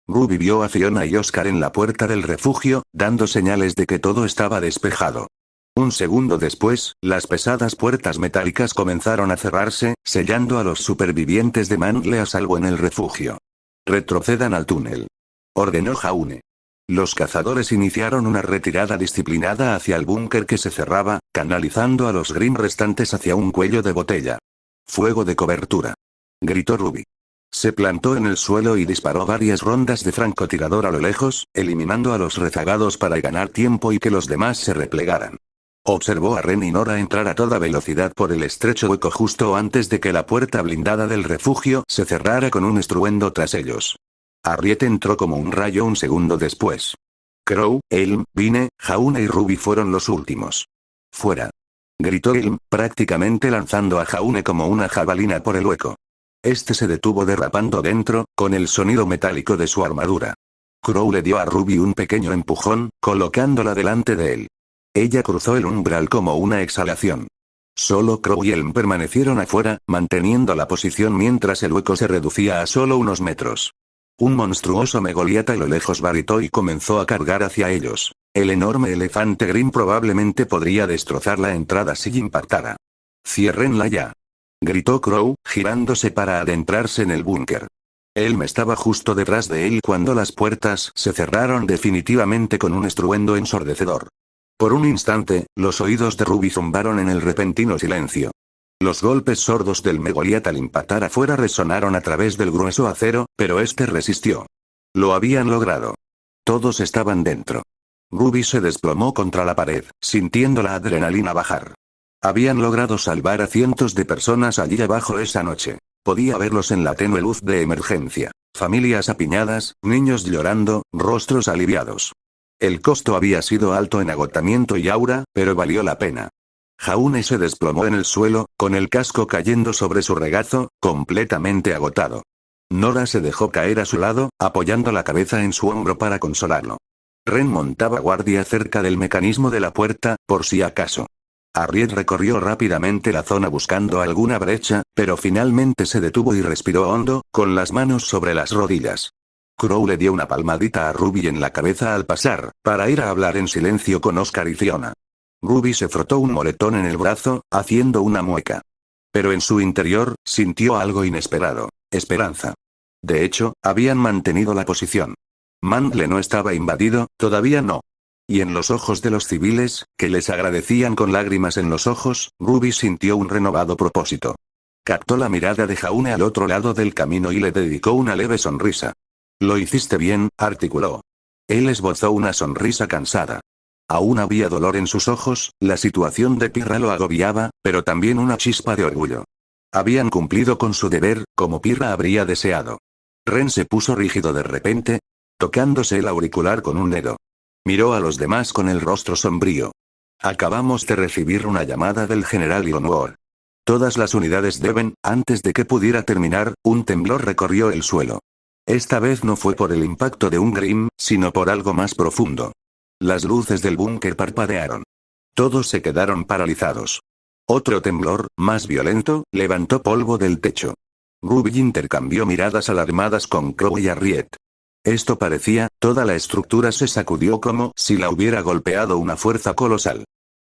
Ruby vio a Fiona y Oscar en la puerta del refugio, dando señales de que todo estaba despejado. Un segundo después, las pesadas puertas metálicas comenzaron a cerrarse, sellando a los supervivientes de Mantle a salvo en el refugio. Retrocedan al túnel. ordenó Jaune. Los cazadores iniciaron una retirada disciplinada hacia el búnker que se cerraba, canalizando a los Grimm restantes hacia un cuello de botella. Fuego de cobertura, gritó Ruby. Se plantó en el suelo y disparó varias rondas de francotirador a lo lejos, eliminando a los rezagados para ganar tiempo y que los demás se replegaran. Observó a Ren y Nora entrar a toda velocidad por el estrecho hueco justo antes de que la puerta blindada del refugio se cerrara con un estruendo tras ellos. Harriet entró como un rayo un segundo después. Crow, Elm, Vine, Jaune y Ruby fueron los últimos. ¡Fuera!, gritó Elm, prácticamente lanzando a Jaune como una jabalina por el hueco. Este se detuvo derrapando dentro, con el sonido metálico de su armadura. Crow le dio a Ruby un pequeño empujón, colocándola delante de él. Ella cruzó el umbral como una exhalación. Solo Crow y Elm permanecieron afuera, manteniendo la posición mientras el hueco se reducía a solo unos metros. Un monstruoso megoliata a lo lejos baritó y comenzó a cargar hacia ellos. El enorme elefante Grimm probablemente podría destrozar la entrada si impactara. «Ciérrenla ya», gritó Crow, girándose para adentrarse en el búnker. Elm estaba justo detrás de él cuando las puertas se cerraron definitivamente con un estruendo ensordecedor. Por un instante, los oídos de Ruby zumbaron en el repentino silencio. Los golpes sordos del megoliata al impactar afuera resonaron a través del grueso acero, pero este resistió. Lo habían logrado. Todos estaban dentro. Ruby se desplomó contra la pared, sintiendo la adrenalina bajar. Habían logrado salvar a cientos de personas allí abajo esa noche. Podía verlos en la tenue luz de emergencia. Familias apiñadas, niños llorando, rostros aliviados. El costo había sido alto en agotamiento y aura, pero valió la pena. Jaune se desplomó en el suelo, con el casco cayendo sobre su regazo, completamente agotado. Nora se dejó caer a su lado, apoyando la cabeza en su hombro para consolarlo. Ren montaba guardia cerca del mecanismo de la puerta, por si acaso. Harriet recorrió rápidamente la zona buscando alguna brecha, pero finalmente se detuvo y respiró hondo, con las manos sobre las rodillas. Crow le dio una palmadita a Ruby en la cabeza al pasar, para ir a hablar en silencio con Oscar y Fiona. Ruby se frotó un moretón en el brazo, haciendo una mueca. Pero en su interior, sintió algo inesperado: esperanza. De hecho, habían mantenido la posición. Mangle no estaba invadido, todavía no. Y en los ojos de los civiles, que les agradecían con lágrimas en los ojos, Ruby sintió un renovado propósito. Captó la mirada de Jaune al otro lado del camino y le dedicó una leve sonrisa. «Lo hiciste bien», articuló. Él esbozó una sonrisa cansada. Aún había dolor en sus ojos, la situación de Pirra lo agobiaba, pero también una chispa de orgullo. Habían cumplido con su deber, como Pirra habría deseado. Ren se puso rígido de repente, tocándose el auricular con un dedo. Miró a los demás con el rostro sombrío. «Acabamos de recibir una llamada del general Ilonwar. Todas las unidades deben», antes de que pudiera terminar, un temblor recorrió el suelo. Esta vez no fue por el impacto de un Grimm, sino por algo más profundo. Las luces del búnker parpadearon. Todos se quedaron paralizados. Otro temblor, más violento, levantó polvo del techo. Ruby intercambió miradas alarmadas con Crow y Harriet. Esto parecía, toda la estructura se sacudió como si la hubiera golpeado una fuerza colosal.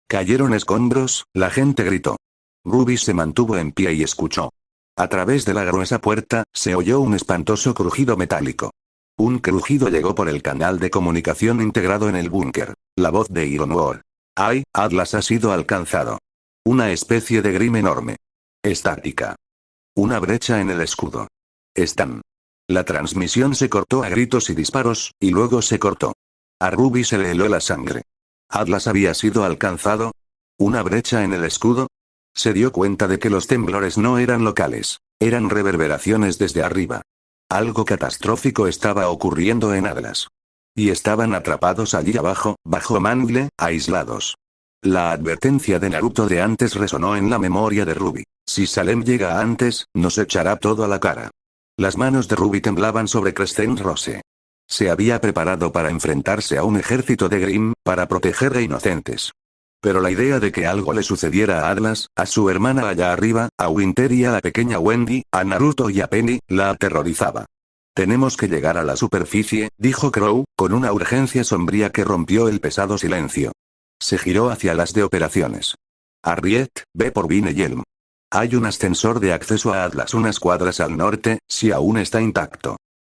Cayeron escombros, la gente gritó. Ruby se mantuvo en pie y escuchó. A través de la gruesa puerta, se oyó un espantoso crujido metálico. Un crujido llegó por el canal de comunicación integrado en el búnker. La voz de Ilonwar. «¡Ay, Atlas ha sido alcanzado!». Una especie de Grimm enorme. Estática. Una brecha en el escudo. Están. La transmisión se cortó a gritos y disparos, y luego se cortó. A Ruby se le heló la sangre. ¿Atlas había sido alcanzado? ¿Una brecha en el escudo? Se dio cuenta de que los temblores no eran locales, eran reverberaciones desde arriba. Algo catastrófico estaba ocurriendo en Atlas. Y estaban atrapados allí abajo, bajo Mangle, aislados. La advertencia de Naruto de antes resonó en la memoria de Ruby. Si Salem llega antes, nos echará todo a la cara. Las manos de Ruby temblaban sobre Crescent Rose. Se había preparado para enfrentarse a un ejército de Grimm, para proteger a inocentes. Pero la idea de que algo le sucediera a Atlas, a su hermana allá arriba, a Winter y a la pequeña Wendy, a Naruto y a Penny, la aterrorizaba. «Tenemos que llegar a la superficie», dijo Crow, con una urgencia sombría que rompió el pesado silencio. Se giró hacia las de operaciones. «Harriet, ve por Vine y Elm. Hay un ascensor de acceso a Atlas unas cuadras al norte, si aún está intacto.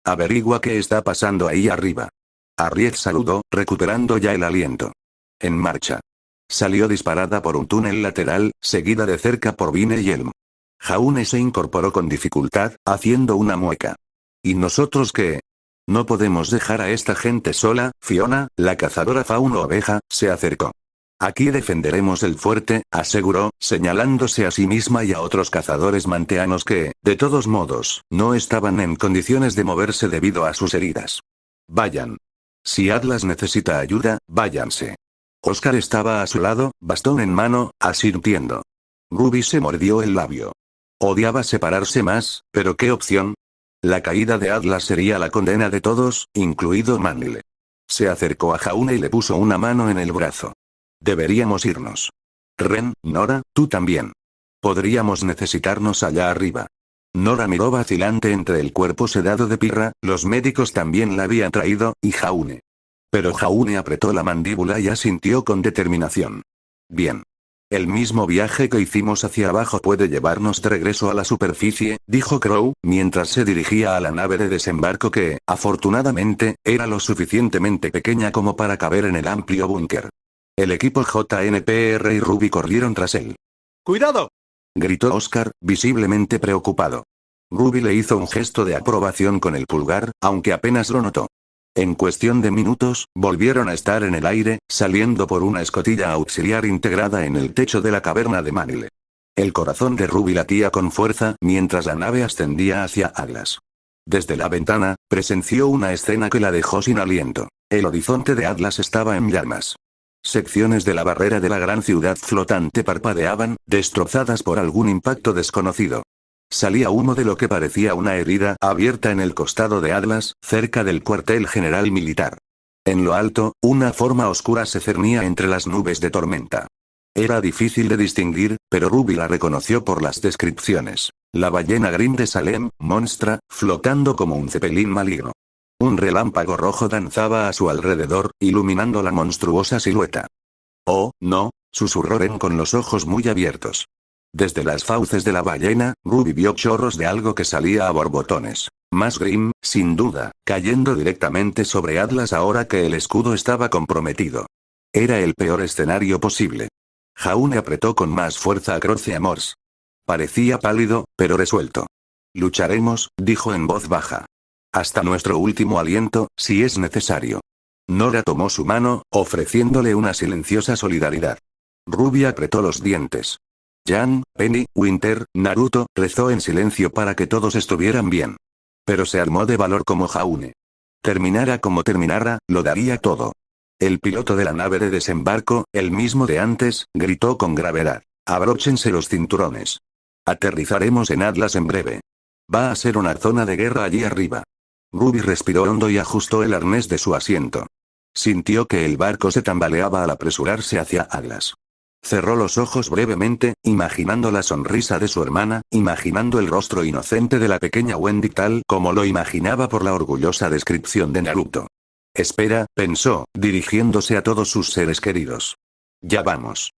Averigua qué está pasando ahí arriba. Harriet saludó, recuperando ya el aliento. En marcha. Salió disparada por un túnel lateral, seguida de cerca por Vine y Elm. Jaune se incorporó con dificultad, haciendo una mueca. ¿Y nosotros qué? No podemos dejar a esta gente sola. Fiona, la cazadora fauno oveja, se acercó. Aquí defenderemos el fuerte, aseguró, señalándose a sí misma y a otros cazadores manteanos que, de todos modos, no estaban en condiciones de moverse debido a sus heridas. Vayan. Si Atlas necesita ayuda, váyanse. Oscar estaba a su lado, bastón en mano, asintiendo. Ruby se mordió el labio. Odiaba separarse más, pero ¿qué opción? La caída de Atlas sería la condena de todos, incluido Manley. Se acercó a Jaune y le puso una mano en el brazo. Deberíamos irnos. Ren, Nora, tú también. Podríamos necesitarnos allá arriba. Nora miró vacilante entre el cuerpo sedado de Pirra, los médicos también la habían traído, y Jaune. Pero Jaune apretó la mandíbula y asintió con determinación. Bien. El mismo viaje que hicimos hacia abajo puede llevarnos de regreso a la superficie, dijo Crow, mientras se dirigía a la nave de desembarco que, afortunadamente, era lo suficientemente pequeña como para caber en el amplio búnker. El equipo JNPR y Ruby corrieron tras él. ¡Cuidado!, gritó Oscar, visiblemente preocupado. Ruby le hizo un gesto de aprobación con el pulgar, aunque apenas lo notó. En cuestión de minutos, volvieron a estar en el aire, saliendo por una escotilla auxiliar integrada en el techo de la caverna de Manile. El corazón de Ruby latía con fuerza mientras la nave ascendía hacia Atlas. Desde la ventana, presenció una escena que la dejó sin aliento. El horizonte de Atlas estaba en llamas. Secciones de la barrera de la gran ciudad flotante parpadeaban, destrozadas por algún impacto desconocido. Salía humo de lo que parecía una herida abierta en el costado de Atlas, cerca del cuartel general militar. En lo alto, una forma oscura se cernía entre las nubes de tormenta. Era difícil de distinguir, pero Ruby la reconoció por las descripciones. La ballena Grim de Salem, monstra, flotando como un cepelín maligno. Un relámpago rojo danzaba a su alrededor, iluminando la monstruosa silueta. «Oh, no», susurró Ren con los ojos muy abiertos. Desde las fauces de la ballena, Ruby vio chorros de algo que salía a borbotones. Más Grim, sin duda, cayendo directamente sobre Atlas ahora que el escudo estaba comprometido. Era el peor escenario posible. Jaune apretó con más fuerza a Croce Amors. Parecía pálido, pero resuelto. «Lucharemos», dijo en voz baja. «Hasta nuestro último aliento, si es necesario». Nora tomó su mano, ofreciéndole una silenciosa solidaridad. Ruby apretó los dientes. Jan, Penny, Winter, Naruto, rezó en silencio para que todos estuvieran bien. Pero se armó de valor como Jaune. Terminara como terminara, lo daría todo. El piloto de la nave de desembarco, el mismo de antes, gritó con gravedad. «Abróchense los cinturones. Aterrizaremos en Atlas en breve. Va a ser una zona de guerra allí arriba». Ruby respiró hondo y ajustó el arnés de su asiento. Sintió que el barco se tambaleaba al apresurarse hacia Atlas. Cerró los ojos brevemente, imaginando la sonrisa de su hermana, imaginando el rostro inocente de la pequeña Wendy tal como lo imaginaba por la orgullosa descripción de Naruto. «Espera», pensó, dirigiéndose a todos sus seres queridos. «Ya vamos».